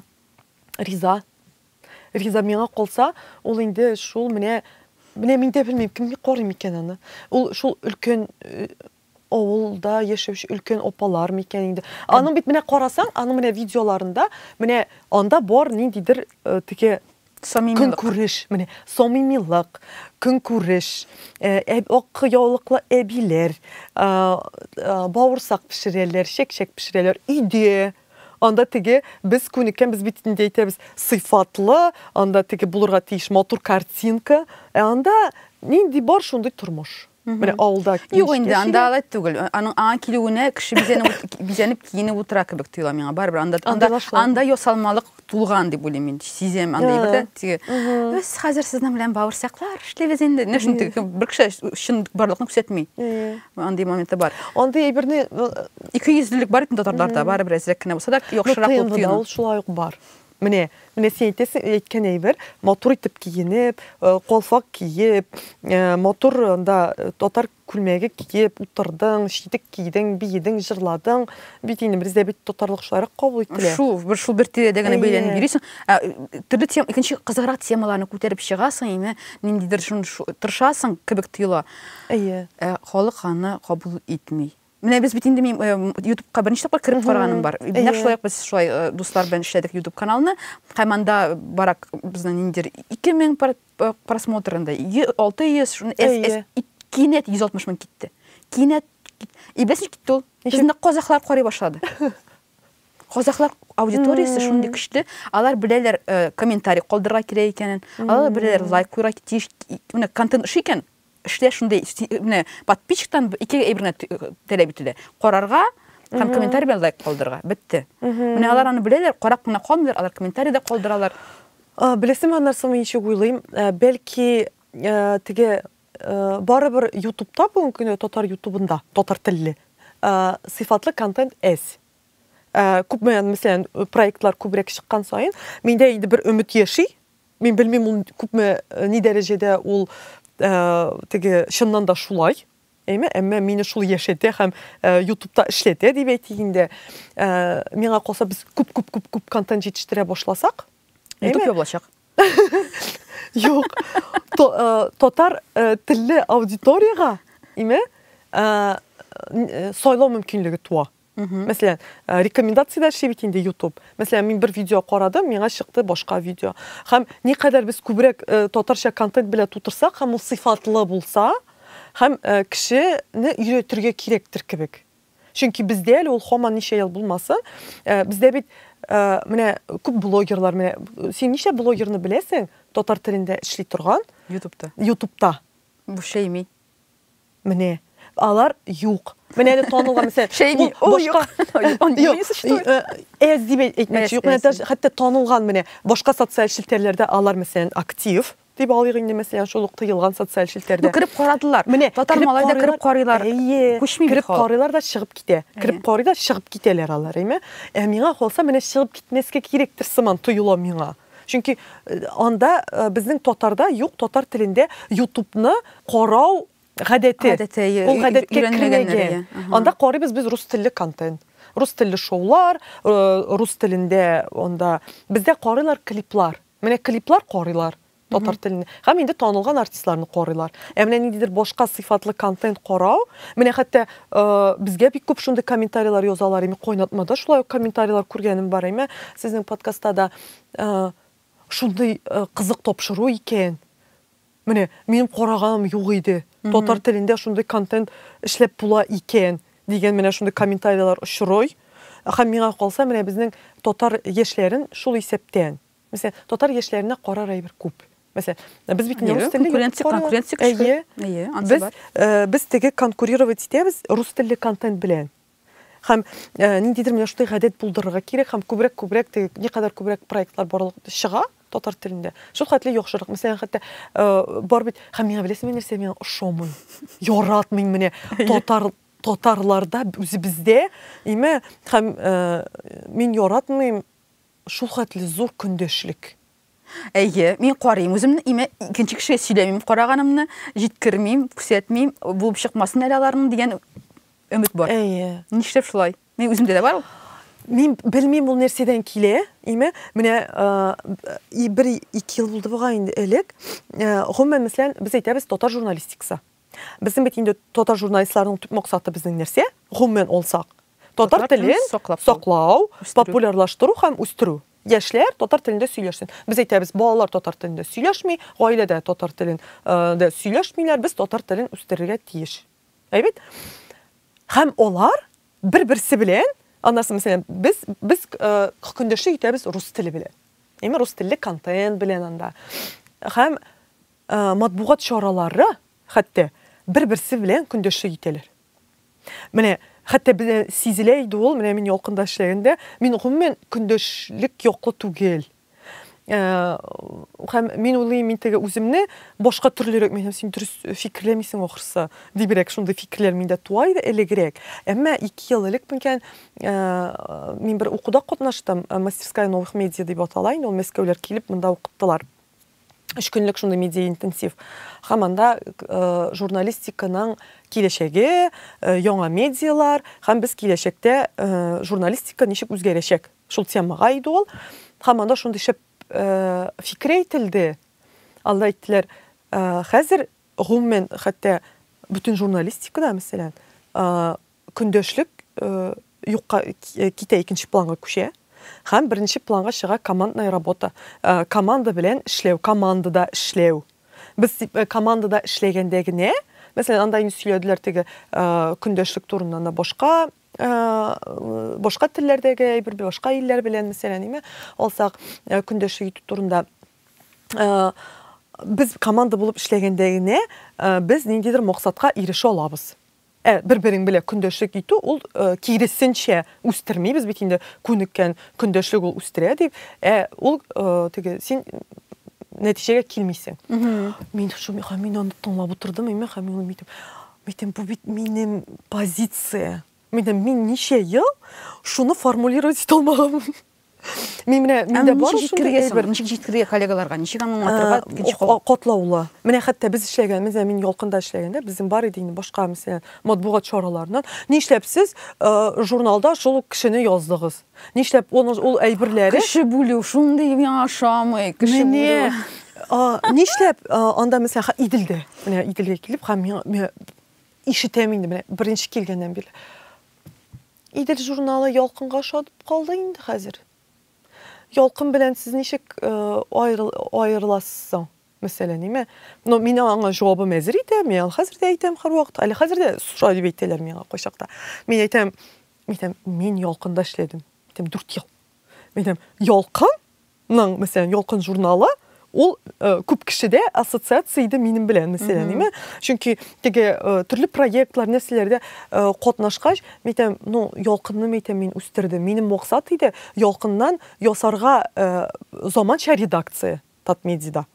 Speaker 2: Риза миңа калса, ул инде шул менә мин дә белмим, кем карый микән аны. Ул шул өлкән авылда яшәүче өлкән опалар микән инде. Аның бит менә карасаң, аның менә видеоларында, менә анда бар ниндидер теге көнкүреш, менә самимилык, көнкүреш, ак яулыклы әбиләр, бавырсак пешерәләр, чәк пешерәләр, өйдә. Анда теге без күнеккән, без бит инде әйтәбез, сыйфатлы, анда теге булырга тиеш матур картинка, анда нинди бар шундый тормыш. Менә авылда
Speaker 1: Юк инде, анда алай түгел. Аның аңа килүенә кеше бизәнеп киенеп утыра кебек тоела миңа. Барыбер анда ясалмалык тулган дип уйлыйм мин. Сизәм андай бер дә теге. Без хәзер сезнең белән бавырсаклар эшләбез инде. Нәшин бер кеше шын барлыкны күрсәтми. Андый моменты бар.
Speaker 2: Андый әйберне
Speaker 1: 200-лек бар икән татарларда, барыбер әзрәк кенә булса да яхшырак булып тоела.
Speaker 2: Ул шулай ук бар. Менә сен әйткән әйбер, матур итеп киенеп, колфак киеп, матур анда татар күлмәге киеп утырдың, шитек кидең, биедең, җырладың. Бит инде бездә бит татарлык шулай кабул ителә.
Speaker 1: Шул бер тирәдә генә бәйләнеп йөрисең. Төрле тема, икенче кызыграк темаларны күтәреп чыгасың, име, ниндидер тырышасың кебек тоела. Халык аны кабул итми. Менә без бит инде мин YouTube-ка берничә тапкыр кирип караганым бар. Нәкъ шулай без шулай дуслар белән эшләдек YouTube каналны. Һәм анда барак безнең ниндидер 2000 просмотрында 600 кинәт 160 мең китте. Кинәт и беләсез китте ул. Безне казаклар карый башлады. Казаклар аудиториясы шундый көчле, алар беләләр комментарий калдырырга кирәк икәнен, алар беләләр лайк куйырга тиеш, менә контент эш икән. Эшлә шундый, менә подписчиктан ике әйберне таләп ителә. Карарга һәм комментарий белән лайк калдырырга. Бетте. Менә алар аны беләләр, карап кына калмыйлар, алар комментарийда калдыралар.
Speaker 2: Беләсем аннарсы мин ничек уйлыйм, бәлки теге барыбер YouTube-та бүгенге көндә татар YouTube-ында, татар телле сыйфатлы контент әз. Күпме, мәсәлән, проектлар күбрәк чыккан сайын, миндә инде бер өмет яши. Мин белмим, ул күпме ни дәрәҗәдә ул теге чыннан да шулай. Әмма мине шул яшәтә һәм YouTube-та эшләтә дип әйтгәндә, миңа калса без күп контент җитештерә башласак,
Speaker 1: YouTube ябылачак.
Speaker 2: Юк. Татар телле аудиторияга, сайлау мөмкинлеге туа. Мәсәлән, рекомендацияләр эшли бит инде YouTube. Мәсәлән, мин бер видео карадым, миңа чыкты башка видео. Һәм никадәр без күбрәк татарча контент белән тутырсак, һәм ул сыйфатлы булса, һәм кешене өйрәтергә кирәктер кебек. Чөнки бездә әле ул һаман ничә ел булмасын, бездә бит менә күп блогерлар, менә син ничә блогерны беләсең, татар телендә эшли торган? YouTube-та.
Speaker 1: Бу шейми.
Speaker 2: Менә алар юк. Менә әле танылган, мәсәлән, башка дип әйтмәкче юк, менә хәтта танылган менә башка социаль челтәрләрдә алар мәсәлән актив дип алыйк инде, мәсәлән, шул ук тыелган социаль челтәрдә.
Speaker 1: Кирип карадылар. Татар малай да кирип карыйлар.
Speaker 2: Кирип карыйлар да чыгып китә. Кирип карый да чыгып китәләр алар, әйме? Миңа калса, менә чыгып китмәскә кирәктер сыман тоела миңа. Чөнки анда безнең татарда юк, татар телендә YouTube-ны карау гадәте. Ул гадәткә кергән. Анда карыйбыз без рус телле контент. Рус телле шоулар, рус телендә анда бездә карыйлар клиплар. Менә клиплар карыйлар татар телендә. Һәм инде танылган артистларны карыйлар. Менә ниндидер башка сыйфатлы контент карау. Менә хәтта безгә бик күп шундый комментарийлар язалар. Койнатмада шулай комментарийлар күргәнем бар. Сезнең подкастта да шундый кызык тапшыру икән. Менә минем караганым юк иде. Татар телендә шундый контент эшләп була икән дигән менә шундый комментарийлар очрый. Һәм миңа калса, менә безнең татар яшьләрен шул исәптән. Мәсәлән, татар яшьләренә карар әйбер күп. Мәсәлән, без бит рус телле
Speaker 1: конкуренция
Speaker 2: көчле. Без теге конкурировать итәбез рус телле контент белән. Һәм ниндидер менә шундый гадәт булдырырга кирәк, һәм күбрәк теге никадәр күбрәк проектлар барлык чыга татар телендә. Шул хәтле яхшырак. Мәсәлән, хәтта бар бит, һәм миңа беләсезме нәрсә миңа ошамый. Яратмыйм менә татарларда үзебездә, һәм мин яратмыйм шул хәтле зур көндәшлек.
Speaker 1: Мин карыйм, үземне икенче кешегә сөйләмим, караганымны җиткермим, күрсәтмим, булып чыкмасын әле аларның дигән өмет бар. Нишләп шулай? Мин үземдә дә бар ул.
Speaker 2: Мин белмим ул нәрсәдән килә, менә 1-2 ел булды буга инде элек. Гомумән, мәсәлән, без әйтәбез татар журналистикасы. Безнең бит инде татар журналистларының төп максаты безнең нәрсә? Гомумән алсак, татар телен саклау, популярлаштыру һәм үстерү. Яшьләр татар телендә сөйләшсен. Без әйтәбез, балалар татар телендә сөйләшми, гаиләдә татар телендә сөйләшмиләр, без татар телен үстерергә тиеш. Әйбит? Һәм алар бер-берсе белән, аннан мәсәлән, без көндәшлек итәбез рус теле белән. Рус телле контент белән анда. Һәм матбугат чаралары, хәтта bir-birsi bilen күндәшлек ителер. Менә хәтта безне сизелә иде ул, менә мин ялкында эшләгәндә, мин гомумән күндәшлек яклы түгел. Һәм мин уйлыйм, мин теге үземне башка төрлерәк, мен син дөрес фикерләмисең ахырсы, дибрәк шундый фикерләр миндә туа иде элегрәк. Әмма 2 ел элек микән мин бер укуда катнаштым, мастерская новых медиа дип атала инде, ул Мәскәүләр килеп монда укыттылар. 3 көнлек шундый медиа интенсив. Һәм анда журналистиканың киләчәге, яңа медиалар, һәм без киләчәктә журналистика ничек үзгәрәчәк. Шул темага иде ул. Һәм анда шундый шәп fikir eğitildi. Allah ettiler. Hazır gümmen hatta bütün jurnalistikada mesela kündəşlik yuqqa kite ikinci planga köşe. Hem birinci planga çığa komandная работа. Komanda bilen işlev, komandada işlev. Biz komandada işlegəndəgi ne? Mesela anda yine söylediler tege kündəşlik turundan da başqa tillerdəgi bir başqa iller bilen mesela nime olsaq kündəşlik turunda biz komanda bulup işlegəndəgi ne? Biz nindidir maqsadqa erişə alabız. Bir-birin bile kündəşlik itu ol kirisinçe üstürmeyi biz bitinde күніккен kündəşlik ol üstürə deyib ol tege sen neticəyə kilmiysən. Min onu tanlab oturdum, bu benim pozitsiya. Min neçə yıl şunu formulировать ете алмағанмын. Менде бар шундай
Speaker 1: ничек җиткергә коллегаларга, ничек аңлатырга икенче кол.
Speaker 2: Котлаулы. Менә хәтта без эшләгән, мин ялкында эшләгәндә, безнең бар иде башка мәсәлән матбугат чараларынан. Нишләп сез журналда шул кешене яздыгыз? Нишләп ул әйберләре? Кеше бүлү, шундый яшамый, кеше бүлү. Нишләп анда мәсәлән Иделдә, менә Иделгә килеп, һәм мен ишетәм инде, менә беренче килгәннән бирле. Идел журналы ялкынга шатып калды инде хәзер. Ялкын белән сез ничек аерыласыз? Мәсәлән, ниме? Но мин аңа җавабым әзер итәм, мин хәзер дә әйтәм һәрвакыт. Әле хәзер дә шулай дип әйтәләр миңа кайчакта. Мин әйтәм, мин ялкында эшләдем. 4 ел. Мин ялкынның, мәсәлән, ялкын журналы ул күп кешедә ассоциация иде минем белән, мәсәлән, ниме? Чөнки теге төрле проектлар, нәрсәләрдә катнашкач, мәйтәм, ялкынны мин үстердем. Минем максат иде ялкыннан ясарга заманча редакция Татмедиада.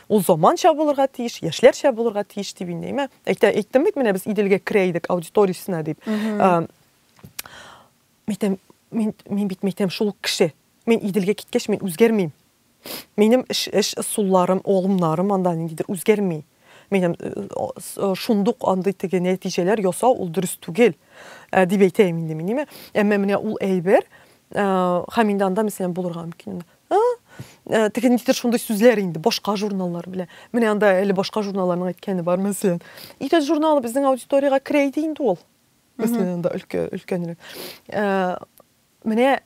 Speaker 2: Ул заманча булырга тиеш, яшьләрчә булырга тиеш дип инде. Әйттем бит, менә без Иделгә керәйдек аудиториясына дип. Мәйтәм, шул кеше. Мин Иделгә киткәч, мин үзгәрмим. Benim eş sullarım, oğlumlarım anda nidir üzgermi. Benim şunduk andı tege neticeler yosa ol dürüst tugel. Dibeyte emindim nime. Emme mene ol eyber. Hamindan da mesela bulurga mümkün. Tege nidir şunday sözler indi. Başka jurnallar bile. Mene anda eli başka jurnalların aytkeni var mesela. İte jurnalı bizden auditoriyaga kireydi indi ol. Mesela anda ülkenlik. Mene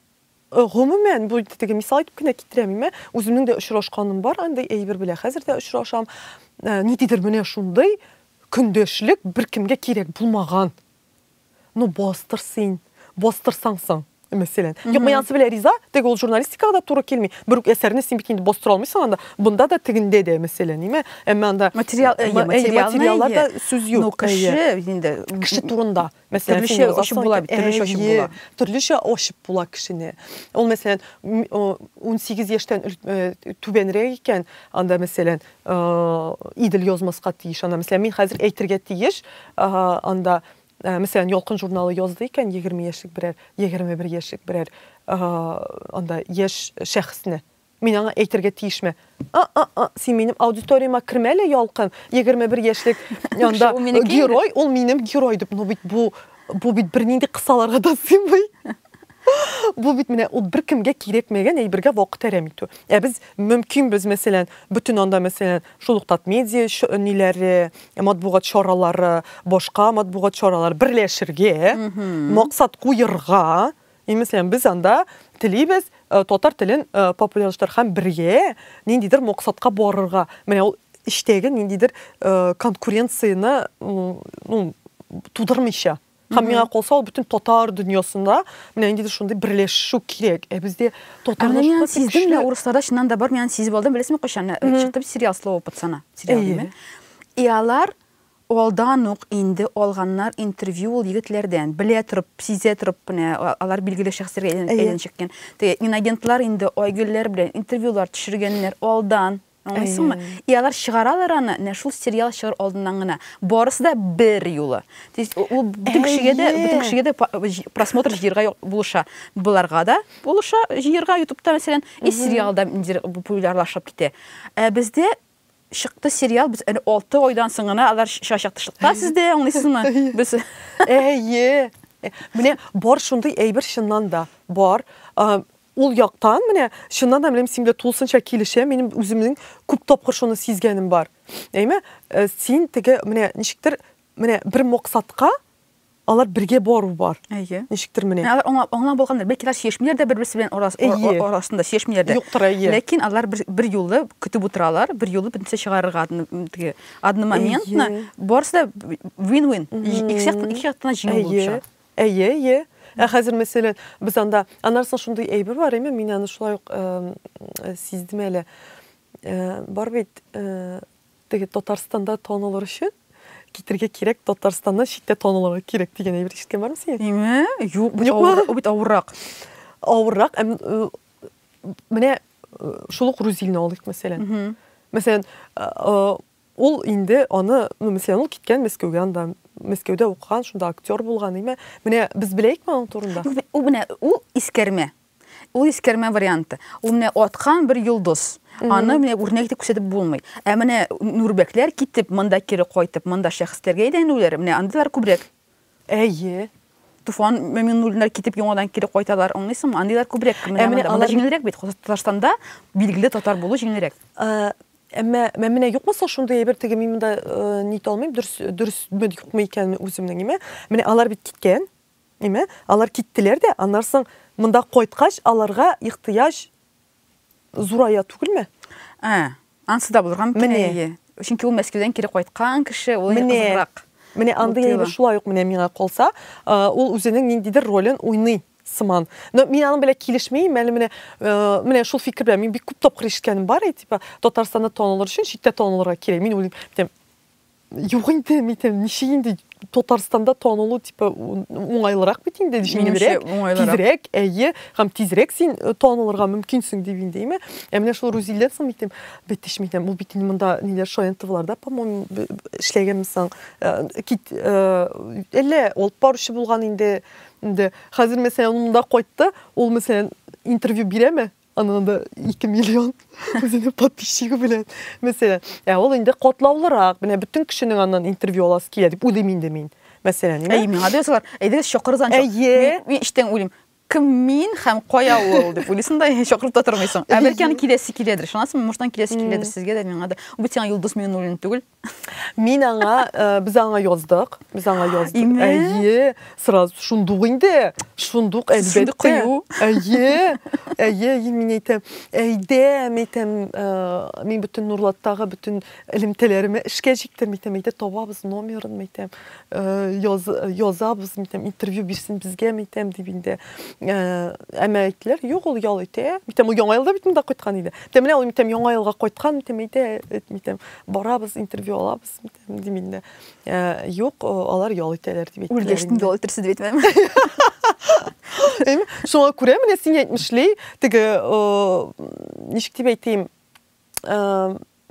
Speaker 2: Gümümen bu tege misal etip kine kitiremime. Özümün de uçraşkanım var. Anda eyber bile hazır da uçraşam. Nididir mene şunday kündəşlik bir kimge kirek bulmagan. Bastırsansın. Mesela. Yok mayansı bile riza, tege ol jurnalistikada turu kelmey. Bir eserini sen bitinde bastır almışsan anda bunda da teginde de mesela nime? Emme anda materiallarda söz yok. Kişi turunda. Mesela
Speaker 1: türlüşe oşup bula,
Speaker 2: türlüşe oşup bula kişini. Ol mesela 18 yaştan tübenrek iken anda mesela idil yazmaska tiyiş. Anda mesela min hazır eytirge tiyiş. Anda mesela Yolkun jurnalı yazdıyken 20 yaşlık birer, 21 yaşlık birer anda yaş şəxsini. Min ona eytirge tiyişme. Sen benim auditoriyama kirmeli Yolkun. 21 yaşlık anda geroy, ol benim geroydu. Bu bit birnindi kısalarga da sinmey. Bu bit mine o bir kimge kirekmegen eyberge vaqt eremitu. Biz mümkün biz mesela bütün anda mesela şuluk Tatmedia nileri, matbugat çaraları, başka matbugat çaraları birleşirge, maksat kuyurga. Mesela biz anda tilibez tatar tilin popülerleştir hem birge, nindidir maksatka barırga. Mene o iştege nindidir konkurensiyini tudurmışa. Hamıya kolsa bütün tatar dünyasında menengidir şunda birleşişu kirek. Bizde tatarlaşma
Speaker 1: ben sizdim de Ruslarda şundan da var. Ben sizi bildim. Bilesmi qoşan çıktı bir serial slovo patsana. Serial değil mi? İyalar Oldan uq indi olganlar intervью ol yigitlerden bile turıp, size turıp, alar bilgili şahslarga eğlenecekken. Inagentlar indi oygüller bilen intervьюлар düşürgenler oldan. Anlaysınmı? Iyalar шығаралар аны, şul serial шығар oldan gına. Borысы da bir yolu. Bütün kişiye de просмотр жирға buluşa. Bularga da buluşa жирға YouTube'da mesela serialda popülerlaşıp gitti. Bizde çıktı serial, biz 6 oydan sonra alar şaşaktışlıkta sizde, anlaysınmı? Biz
Speaker 2: Mine bor şunday eybir şundan da bor. Ol yaqtan mine şundan da bilem simde tulsınça kilişe benim özümün küp topqır şunu sizgenim var. Eyme sen tege mine nişiktir mine bir maqsadqa alar birge boru var. Nişiktir mine.
Speaker 1: Alar ona bolganlar belkiler seçmiler de bir-birisi bilen orasında seçmiler de.
Speaker 2: Yoktur ayye.
Speaker 1: Lekin alar bir yolu kütüp oturalar, bir yolu birinse çıgarırga adını momentna borысы da win-win. İki yaktana jingil boluşa.
Speaker 2: Eye. Hazır mesela biz anda anarsın şunday eybir var emi men аны şulay sizdim ele бар bit tege Tatarstanda tonalar üçün kitirge kerek Tatarstandan şitte tonalar kerek degen eybir işitken barmı sen?
Speaker 1: Emi? Yok, o bit awurrak.
Speaker 2: Awurrak mene şuluk ruzilni olayık mesela. Mesela ol indi onu mesela ol kitken Meskövge anda Meskövde okugan, şunda aktör bulgan ime. Mene biz bileyik mi onun turunda?
Speaker 1: O iskerme. O iskerme variantı. O mene otkan bir yıldız. Anı mene urnekte küsetip bulmay. Mene Nurbekler kitip, mında kiri koytup, mında şahslarga edenüler. Mene andılar kubrek. Tufan memnunlar kitip yonadan kiri koytalar. Anlaysın mı? Andılar kubrek. Mında jingilrek bit. Tatarstanda bilgili Tatar bulu jingilrek.
Speaker 2: Mene yokmasa şunday bir tege men de nit olmayım, dürüst mödü yok mu eken özümden ime. Mene alar bit kitken, ime. Alar kittiler de anlarsın mında koytkaş alarga ihtiyaç zuraya tugilme.
Speaker 1: Ansı da bulurgam mene. Çünkü o Meskövden kiri koytkan kişi o kızrak.
Speaker 2: Mene andı eybir şulay yok mene mene kolsa, ol özünün nindidir rolün oynay. Sıman. Men anın bile kilişmeyim. Mene şul fikir bilen. Men bir küp top kırışkenim var ya. Tipa Tatarstanda tonalar üçün şiddet tonalara kireyim. Men olayım. Yok indi. Nişi indi. Tatarstanda tonalı tipa oңайлыраак bitinde. Tizrek. Ham tizrek sen tonalarga mümkünsün debin deyme. Mene şul ruziller sın bitim. Betişmeytem. Bu bitin mında neler şoyantıvlarda. По-моему işlegen misan. Kit elle olup barışı bulgan indi. Hazır mesela onu da koydu. Ol mesela interview bireme. Anında 2 milyon özüne подписчигі bilen. Mesela ol indi qotlavlıraak. Bütün kişinin andan interview olası keledi. Bu demin. Mesela nime?
Speaker 1: Men adıyorsalar. Eydiniz şoqırızan çok. Men işten olayım. Kim min hem koya ol dep olaysan da şoqırıp da turmaysan. Belki yani kilesi kiledir. Şunasın muştan kilesi kiledir sizge de men ada. Bu sen yıldız men olayın tugul.
Speaker 2: Men biz anga yazdık. Сразу şunduk indi. Şunduk elbette. Men eytem. Men bütün Nurlat'tağı bütün elimtelerimi işke jiktim. Tababız nomerin meytem. Yazabız meytem. Interview birsin bizge meytem dibinde. Ama ettiler. Yok ol yal ete. Meytem o yoңайлda bitim da koytkan idi. Mene ol meytem yoңайлga koytkan meytem. Barabız interview alabız dibinde. Yok alar yal eteler dibinde.
Speaker 1: Urleştin yal etersiz dibetmem.
Speaker 2: Şuna kure mene sin yetmişli. Tege nişik dib eyteyim.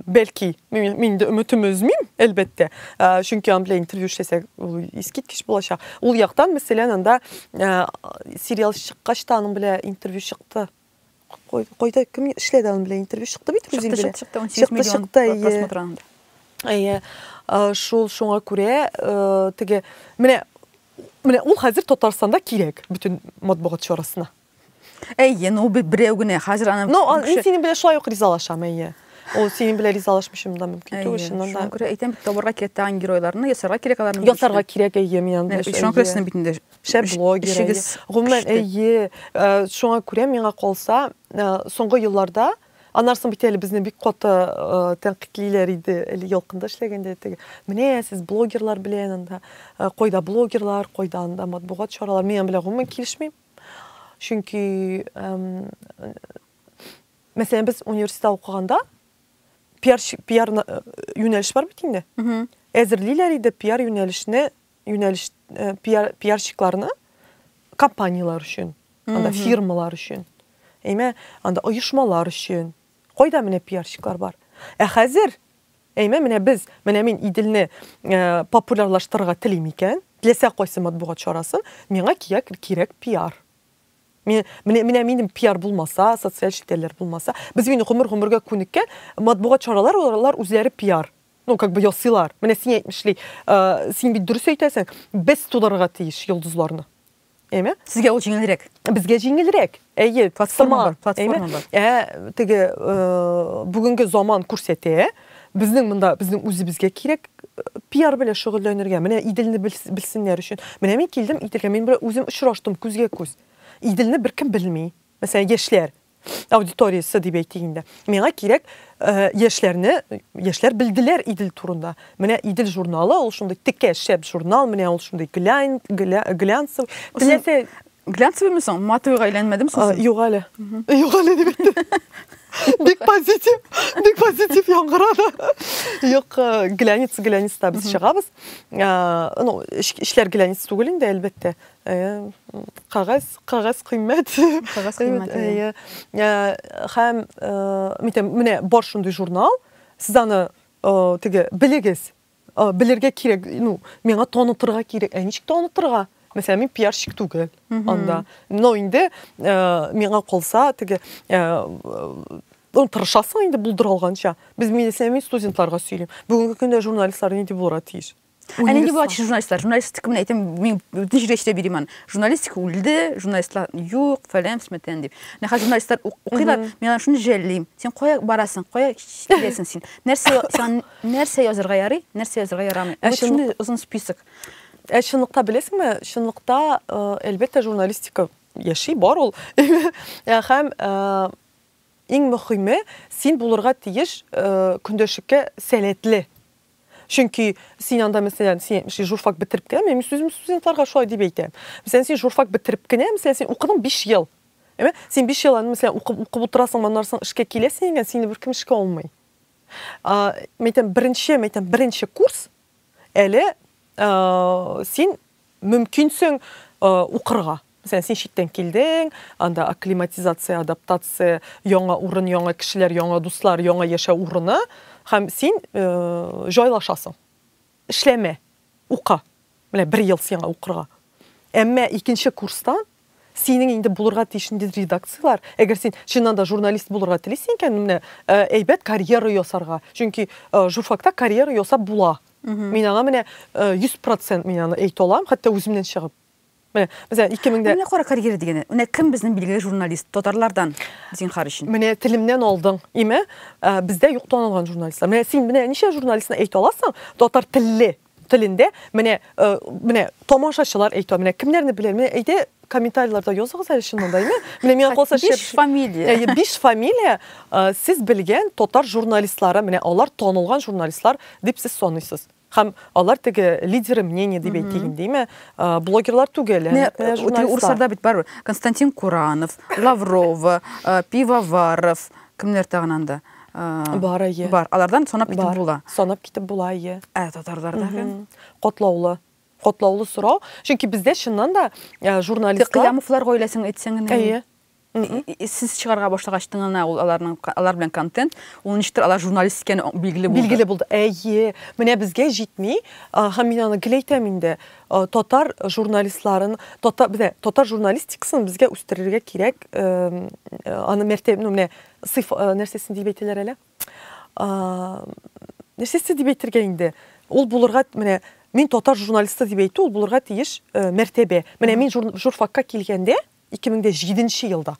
Speaker 2: Belki men de ümitim özmeyim elbette. Çünkü amble interview işlesek iskit kiş bulaşaq. Ol yaqtan mesela anda serial çıqqaç tanım bile interview çıktı. Koyda kim işledi anım bile interview çıktı bit rüzil bile.
Speaker 1: Çıktı 18 milyon prosмотранда.
Speaker 2: Şuna kure tege mene ol hazır Tatarstanda kirek bütün matbuat şorasına.
Speaker 1: No birevgine hazır anam.
Speaker 2: No, senin bile şulay yok rizalaşam O senin bile rizalaşmışım da mümkün değil.
Speaker 1: Şuna göre eytem tabarga kettan giroylarını yasarga kirek alarını.
Speaker 2: Yasarga kirek men
Speaker 1: şuna göre bitinde.
Speaker 2: Blogger. Gümmen şuna göre men qalsa soңғы yıllarda anarsın biteli bizne bir kota tenqikliler idi. Eli yolqında işlegende tege. Mene siz bloggerlar bilen anda koyda bloggerlar, koyda anda matbuat şoralar men bilen gümmen kilişmeyim. Çünkü mesela biz üniversite okuganda PR yöneliş var bitinde. әзірлейлер иде пиар пиарщикларны компаниялар үшін, анда фирмалар үшін, анда оешмалар үшін. Қойда менә пиарщиклар бар. Хәзер менә біз, менә мин иділні популярлаштырырга телим икән, теләсә кайсы матбугат чарасын, миңа кирәк пиар. Минем пиар булмаса, социаль шелтәләр булмаса, без мине гомергә күнеккән матбугат чаралар, алар үзләре пиар. Ясыйлар. Менә син әйтмешли, син бит дөрес әйтәсең, без тудырырга тиеш йолдызларны.
Speaker 1: Сезгә ул җиңелрәк.
Speaker 2: Безгә җиңелрәк.
Speaker 1: Платформа бар.
Speaker 2: Теге бүгенге заман күрсәтә, безнең үзебезгә кирәк пиар белән шөгыльләнергә. Менә Иделне белсеннәр өчен. Менә мин килдем Иделгә, мин үзем очраштым күзгә күз. Иделне беркем белми. Мәсәлән, яшьләр аудиториясы дип әйтгәндә. Миңа кирәк яшьләр белделәр Идел турында. Менә Идел журналы, ул шундый текә шәп журнал, менә ул шундый глянцевый.
Speaker 1: Глянцевый мисың? Матуйга әйләнмәдем соң?
Speaker 2: Юк әле. Юк әле дип әйтте. Бик позитив яңгырады. Юк, глянец та без чыгабыз. Эшләр глянец түгел инде, әлбәттә. Кагаз кыйммәт. Һәм менә бар шундый журнал, сез аны теге белегез, белергә кирәк, миңа танытырга кирәк. Ничек танытырга? Мәсәлән, мин пиарщик түгел анда. Но инде миңа калса теге тырышасың инде булдыра алганча. Без мин студентларга сөйлим. Бүгенге көндә журналистлар нинди булырга тиеш?
Speaker 1: Нинди булат журналистлар? Журналистика менә әйтәм, мин тәҗрибәчтә бирим. Журналистика үлде, журналистлар юк, фәлән сметен дип. Нәһә журналистлар укыйлар, мин шуны жәллим. Син кая барасың? Кая киләсең син? Нәрсә язарга ярый? Нәрсә язарга ярамый? Шундый узын список.
Speaker 2: Шынлыкта беләсеңме? Шынлыкта әлбәттә журналистика яши бар ул. Һәм иң мөһиме син булырга тиеш көндәшлеккә сәләтле. Чөнки син анда мәсәлән, син журфак бетереп кенә, мин студентларга шулай дип әйтәм. Мәсәлән, син журфак бетереп кенә, мәсәлән, син укыдың 5 ел. Син 5 ел мәсәлән укып утырасың, моннан эшкә киләсең, сине беркем эшкә алмый. Беренче курс әле син мөмкинсең укырга. Мәсәлән, син читтән килдең, анда акклиматизация, адаптация, яңа урын, яңа кешеләр, яңа дуслар, яңа яшәү урыны, һәм син җайлашасың. Эшләмә, ука. Менә 1 ел сиңа укырга. Әмма икенче курстан синең инде булырга тиеш редакциялар. Әгәр син чыннан да журналист булырга телисең икән, менә әйбәт карьера ясарга. Чөнки журфакта карьера ясап була. Мин аңа менә 100% мин аны әйтә алам, хәтта үземнән чыгып. Мәсәлән, 2000-дә
Speaker 1: Менә кара карьера дигәне. Менә кем безнең билгеле журналист? Татарлардан зинһар өчен.
Speaker 2: Менә телемнән алдың. Бездә юк танылган журналистлар. Менә син ничә журналистны әйтә аласың? Татар телендә менә тамашачылар әйтә. Менә кемнәрне беләм? Менә әйтә комментарийларда языгыз әле шуннан да, Менә миңа калса
Speaker 1: 5 фамилия.
Speaker 2: 5 фамилия сез белгән татар журналистлары, менә алар танылган журналистлар дип сез саныйсыз. Һәм алар теге лидеры мнение дип әйтгән, блогерлар түгел,
Speaker 1: журналистлар. Урысларда бит бар. Константин Куранов, Лавров, Пивоваров, кемнәр тагын анда?
Speaker 2: Бар.
Speaker 1: Алардан санап китеп була.
Speaker 2: Санап китеп була.
Speaker 1: Татарларда кем?
Speaker 2: Котлаулы сорау. Чөнки бездә чыннан да журналистлар
Speaker 1: Кыямовлар гаиләсен әйтсәң генә. Сез чыгарга башлагачтың алар белән контент, ул ничектер алар журналист икән билгеле булды.
Speaker 2: Менә безгә җитми, һәм мин аны геләйтәм инде. Татар журналистларын, татар журналистикасын безгә үстерергә кирәк. Аны мәртәбә, менә нәрсәсен дип әйтәләр әле? Нәрсәсе дип әйтергә инде? Ул булырга, менә мин татар журналисты дип әйтү, ул булырга тиеш мәртәбә. Менә мин журфакка килгәндә 2007 елда.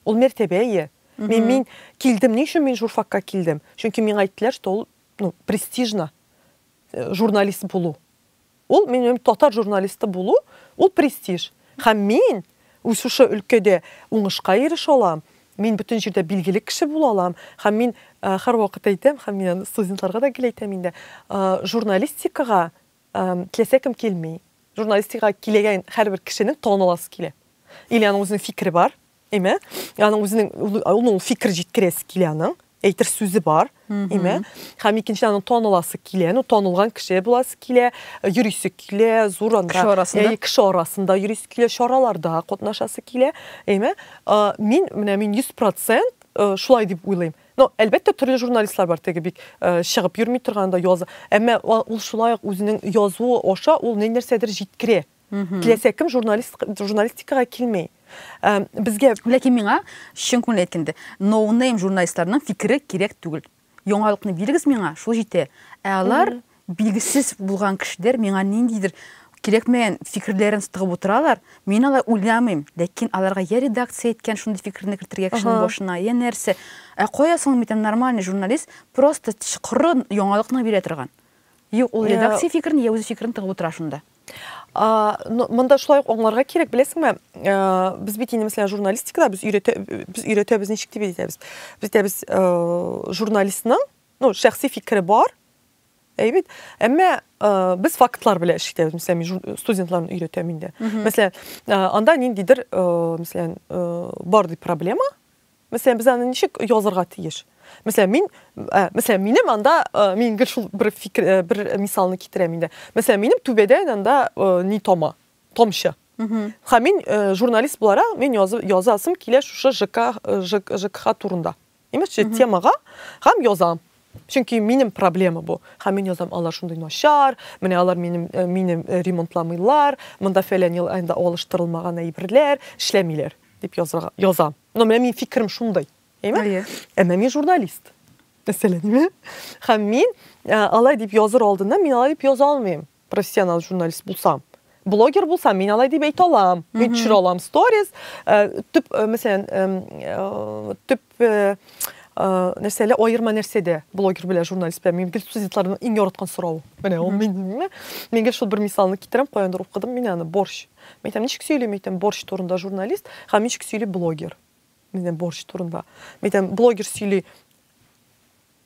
Speaker 2: Ул мәртәбә. Мин килдем, ни өчен мин журфакка килдем? Чөнки миңа әйттеләр, что ул престижно журналист булу. Ул минем татар журналисты булу, ул престиж. Һәм мин шушы өлкәдә уңышка ирешә алам. Мин бүтән җирдә билгеле кеше була алам. Һәм мин һәр вакыт әйтәм, һәм мин студентларга да әйтәм инде. Журналистикага теләсә кем килми. Журналистикага килгән һәрбер кешенең таныласы килә. Или аның үзенең фикере бар, Аның үзенең фикер җиткерәсе килә аның. әйтер сүзі бар, еме. Һәм икенче аның тоныласы килә, тонылган кеше буласы килә, йөрисе килә, зур анда кеше арасында йөрисе килә, шараларда катнашасы килә, еме. Мин 100% шулай дип уйлыйм. Но әлбәттә төрле журналистлар бар, теге бик чыгып йөрми торганда яза. Әмма ул шулай ук үзенең язуы аша ул нәрсәдер җиткерә. Теләсә кем журналистикага килмәй. Безгә
Speaker 1: ләкин миңа чын күңелдән әйткәндә, no-name журналистларның фикере кирәк түгел. Яңалыкны бирегез миңа, шул җитә. Алар билгесез булган кешеләр миңа ниндидер кирәкмәгән фикерләрен тыгып утыралар. Мин алай уйламыйм, ләкин аларга я редакция әйткән шундый фикерне кертергә кешенең башына, я нәрсә. Кая соң митем нормальный журналист просто чыкры яңалыкны бирә торган. Юк, ул редакция фикерен, я үз фикерен тыгып утыра шунда.
Speaker 2: Монда шулай аңларга кирәк, беләсеңме? Без бит инде мәсәлән журналистикада без өйрәтәбез ничек дип әйтәбез. Без журналистның, шәхси фикере бар. Әйбит. Әмма без фактлар белән эшләбез. Мәсәлән, студентларны өйрәтәм инде. Мәсәлән, анда ниндидер, мәсәлән, бар ди проблема. Мәсәлән, без аны ничек язарга тиеш? Мәсәлән, минем анда мин гел шул бер фикер, бер мисалны китерәм инде. Мәсәлән, минем түбәдә анда ни томчы. Һәм мин журналист буларак, мин язасым килә шушы ЖКХ турында. Имешче темага һәм язам. Чөнки минем проблема бу. Һәм мин язам, алар шундый начар, менә алар минем ремонтламыйлар, монда фәлән ел анда алыштырылмаган әйберләр, эшләмиләр дип язам. Но минем фикерем шундый. Әмма мин журналист. Мәсәлән, һәм мин алай дип языр алдында мин алай дип яза алмыйм. Профессионал журналист булсам. Блогер булсам, мин алай дип әйтә алам. Мин төшерә алам stories. Мәсәлән, нәрсәле аерма нәрсәдә блогер белән журналист белән мин гел студентларның иң яраткан сорау. Менә ул мин гел шул бер мисалны китерәм, каяндыр укыдым, мин аны борщ. Мәйтәм, ничек сөйләм, мәйтәм, борщ турында журналист, һәм ничек сөйли блогер. Мен борщ турында. Мәйтәм, блогер сөйли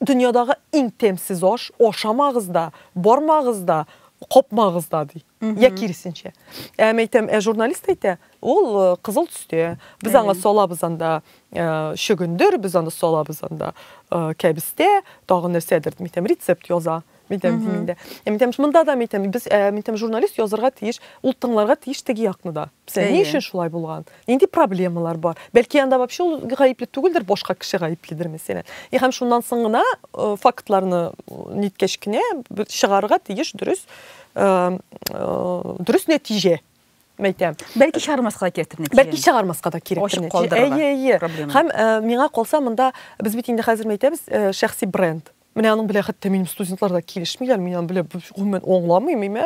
Speaker 2: дөньядагы иң тәмсез аш, ашамагыз да, бармагыз да, копмагыз да ди. Я кирисенчә. Мәйтәм, журналист әйтә, ул кызыл төстә. Без аңа салабыз анда шөгендер, без анда салабыз анда кәбестә, тагын нәрсәдер, мәйтәм, рецепт яза. Мәйтәм, монда да мәйтәм, журналист язарга тиеш, ул тыңларга тиеш теге якны да. Ни өчен шулай булган? Нинди проблемалар бар? Бәлки анда вообще ул гаепле түгелдер, башка кеше гаепледер мәсәлән. Һәм шуннан соң гына фактларны ниткәч кенә чыгарырга тиеш дөрес нәтиҗә. Мәйтәм.
Speaker 1: Бәлки чыгармаска кирәктер нәтиҗә.
Speaker 2: Бәлки чыгармаска да кирәктер нәтиҗә. Һәм миңа калса монда без бит инде хәзер мәйтәбез шәхси бренд. Менә аның белән хәтта минем студентлар да килешмиләр, мин аны белән гомумән аңламыйм, әмма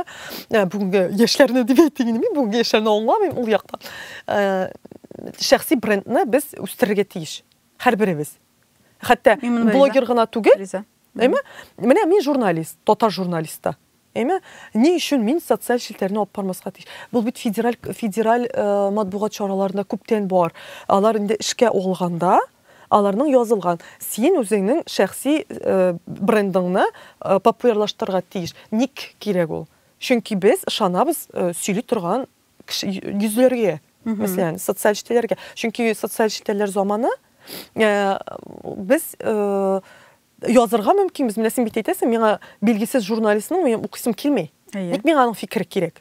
Speaker 2: бүгенге яшьләрне дип әйтегез, мин бүгенге яшьләрне аңламыйм ул якта. Шәхси брендны без үстерергә тиеш. Һәрберебез. Хәтта блогер гына түгел. Әмма менә мин журналист, татар журналисты. Әмма ни өчен мин социаль челтәрне алып бармаска тиеш? Бу бит федераль матбугат чараларында күптән бар. Алар инде эшкә алганда аларның язылган. Син үзеңнең шәхси брендыңны популярлаштырырга тиеш. Ник кирәк ул? Чөнки без ышанабыз сөйли торган йөзләргә. Мәсәлән, социаль челтәргә. Чөнки социаль челтәрләр заманы без язырга мөмкин. Без менә син бит әйтәсең, миңа билгесез журналистның мин укысым килми. Ник миңа аның фикере кирәк?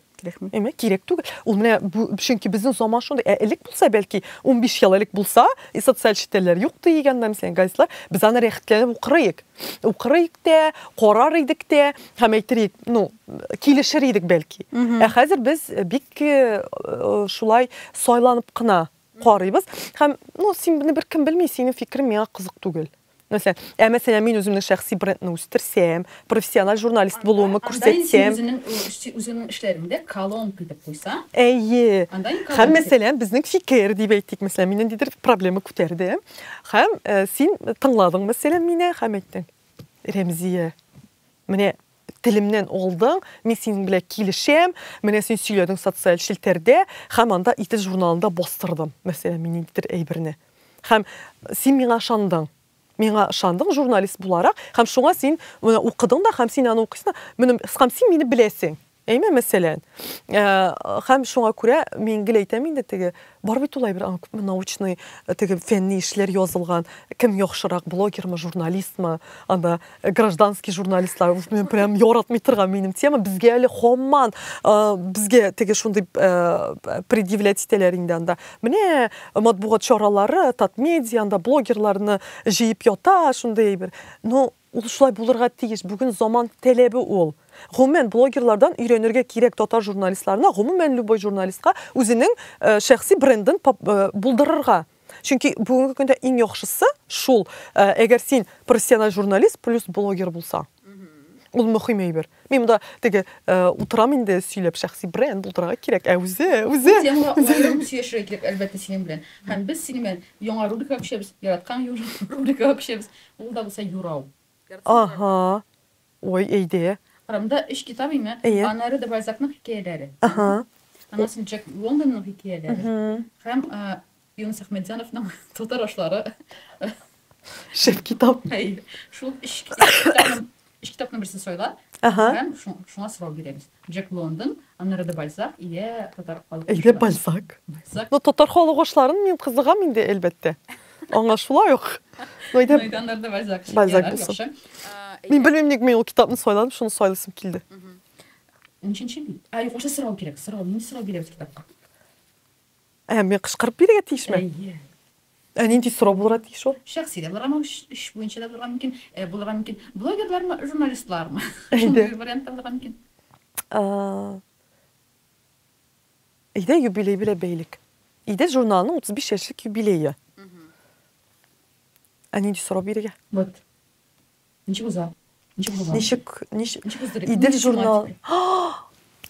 Speaker 2: Әмма кирәк түгел. Ул менә чөнки безнең заман шундай, элек булса бәлки 15 ел элек булса, социаль челтәрләр юк дигәндә мәсәлән газетлар, без аны рәхәтләнеп укырыйк. Укырыйк та, карар идек та, һәм әйтерик, килешер идек бәлки. Хәзер без бик шулай сайланып кына карыйбыз. Һәм син моны беркем белми, синең фикерең миңа кызык түгел. Мәсәлән, мин үземнең шәхси брендны үстерсәм, профессиональ журналист булуымны күрсәтсәм,
Speaker 1: үзенең эшләрендә колон китеп куйса,
Speaker 2: һәм мәсәлән, безнең фикер дип әйтик, мәсәлән, миннән дидер проблема күтәрде, һәм син тыңладың мәсәлән мине, һәм әйттең, Рәмзия, менә телемнән алдың, мин синең белән килешәм, менә син сөйләдең социаль челтәрдә, һәм анда итез журналында бастырдым, мәсәлән, миннән дидер әйберне. Һәм син миңа ышандың. Миңа ышандың журналист буларак, һәм шуңа син укыдың да, һәм син аны укыйсың, һәм син мине беләсең. Әйме мәсәлән. Һәм шуңа күрә мин гел әйтәм инде теге бар бит улай бер научный теге фәнни эшләр язылган. Кем яхшырак, блогермы, журналистмы, анда гражданский журналистлар. Мен прям яратмый торган минем тема. Безгә әле һаман безгә теге шундый предъявлять итәләр инде анда. Менә матбугат чаралары, Татмедиа анда блогерларны җыеп ята, шундый бер. Ну, ул шулай булырга тиеш. Бүген заман таләбе ул. Гомумән блогерлардан өйрәнергә кирәк татар журналистларына, гомумән любой журналистка үзенең шәхси брендын булдырырга. Чөнки бүгенге көндә иң яхшысы шул, әгәр син профессиональ журналист плюс блогер булсаң. Ул мөһим әйбер. Мин монда теге утырам инде сөйләп шәхси бренд булдырырга кирәк. Үзе.
Speaker 1: Темага сөйләшергә кирәк, әлбәттә синең белән. Һәм без синең белән яңа рубрика күчәбез, яраткан рубрика күчәбез. Ул да булса юрау.
Speaker 2: Ага. Ой, әйдә.
Speaker 1: Арамда 3 китап име. Аннары да Бальзакның хикәяләре. Анасын Джек Лондонның хикәяләре. Һәм Юнус Әхмәтҗановның татар ашлары.
Speaker 2: Шәп китап.
Speaker 1: Шул 3 китапның берсен сайла. Һәм шуңа сорау бирәбез. Джек Лондон, аннары да Бальзак, ия татар халкы.
Speaker 2: Әйдә Бальзак. Ну татар халкы ашларын мин кызыгам инде әлбәттә. Аңа шулай ук.
Speaker 1: Аннары да Бальзак
Speaker 2: булсын. Мин белмим ник мин ул китапны сайладым, шуны сайласым килде.
Speaker 1: Ниченче бит? Юкса сорау кирәк. Нинди сорау бирәбез китапка?
Speaker 2: Мен кышкырып бирергә тиешме? Нинди сорау булырга тиеш ул?
Speaker 1: Шәхси дә булырга мөмкин, эш буенча да булырга мөмкин, булырга мөмкин. Блогерлармы, журналистлармы? Шундый вариантта булырга мөмкин.
Speaker 2: Әйдә юбилей белән бәйлек. Әйдә журналның 35 яшьлек юбилее. Нинди сорау бирергә?
Speaker 1: Вот. Ничего за.
Speaker 2: Ничек Идел журнал.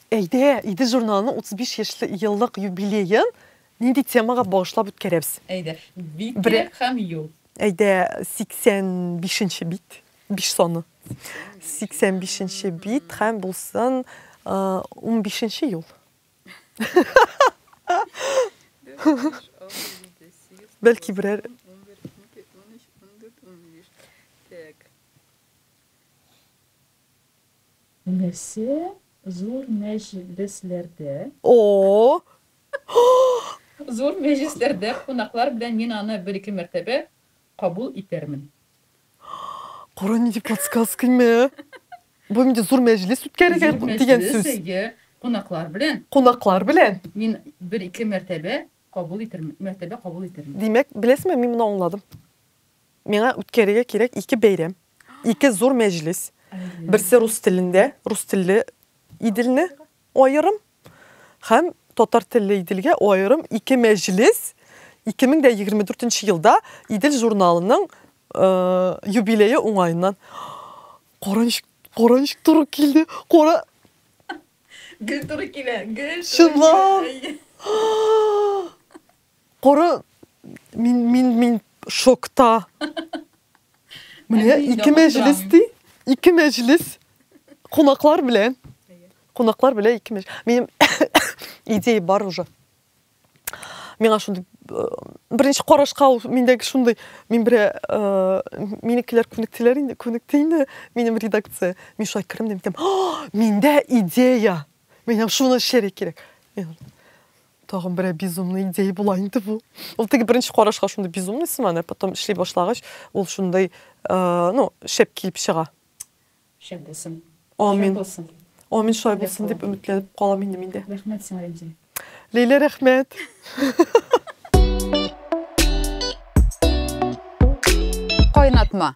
Speaker 2: Әйдә, Идел журналының 35 еллык юбилеен нинди темага багышлап үткәрәбез?
Speaker 1: Әйдә, бит һәм ел.
Speaker 2: Әйдә, 85-нче бит, 5 саны. 85-нче бит һәм булсын 15-нче ел. Бәлки берәр
Speaker 1: Нәрсә зур мәҗлесләрдә. Зур мәҗлесләрдә кунаклар белән мин аны 1-2 мәртәбә кабул итәрмен.
Speaker 2: Кара нинди подсказка ме? Бу инде зур мәҗлес үткәрергә дигән сүз.
Speaker 1: Кунаклар белән.
Speaker 2: Кунаклар белән.
Speaker 1: Мин 1-2 мәртәбә кабул итәрмен.
Speaker 2: Димәк, беләсезме, мин моны аңладым. Миңа үткәрергә кирәк 2 бәйрәм, 2 зур мәҗлес. Берсе рус телендә, рус телле Иделне аерым һәм татар телле Иделгә аерым 2 мәҗлес 2024 елда Идел журналының юбилее уңайыннан. Коранчык туры килде. Кора.
Speaker 1: Гел туры килә.
Speaker 2: Шунлап. Кора мин шокта. Менә 2 мәҗлес ди. 2 мәҗлес кунаклар белән 2 мәҗлес. Минем идея бар уже. Миңа шундый беренче карашка миндәге шундый мин бер минекеләр күнектеләр инде минем редакция. Мин шулай керем дим. Миндә идея. Минем шуны эшләргә кирәк. Тагын бер безумный идея була инде бу. Ул теге беренче карашка шундый безумный сыман, потом эшли башлагач, ул шундый шәп килеп чыга.
Speaker 1: Шәп булсын.
Speaker 2: Амин шулай булсын дип өметләнеп калам инде миндә.
Speaker 1: Рәхмәт сиңа, Рәмзи.
Speaker 2: Лейла, рәхмәт.
Speaker 1: Кайнатма.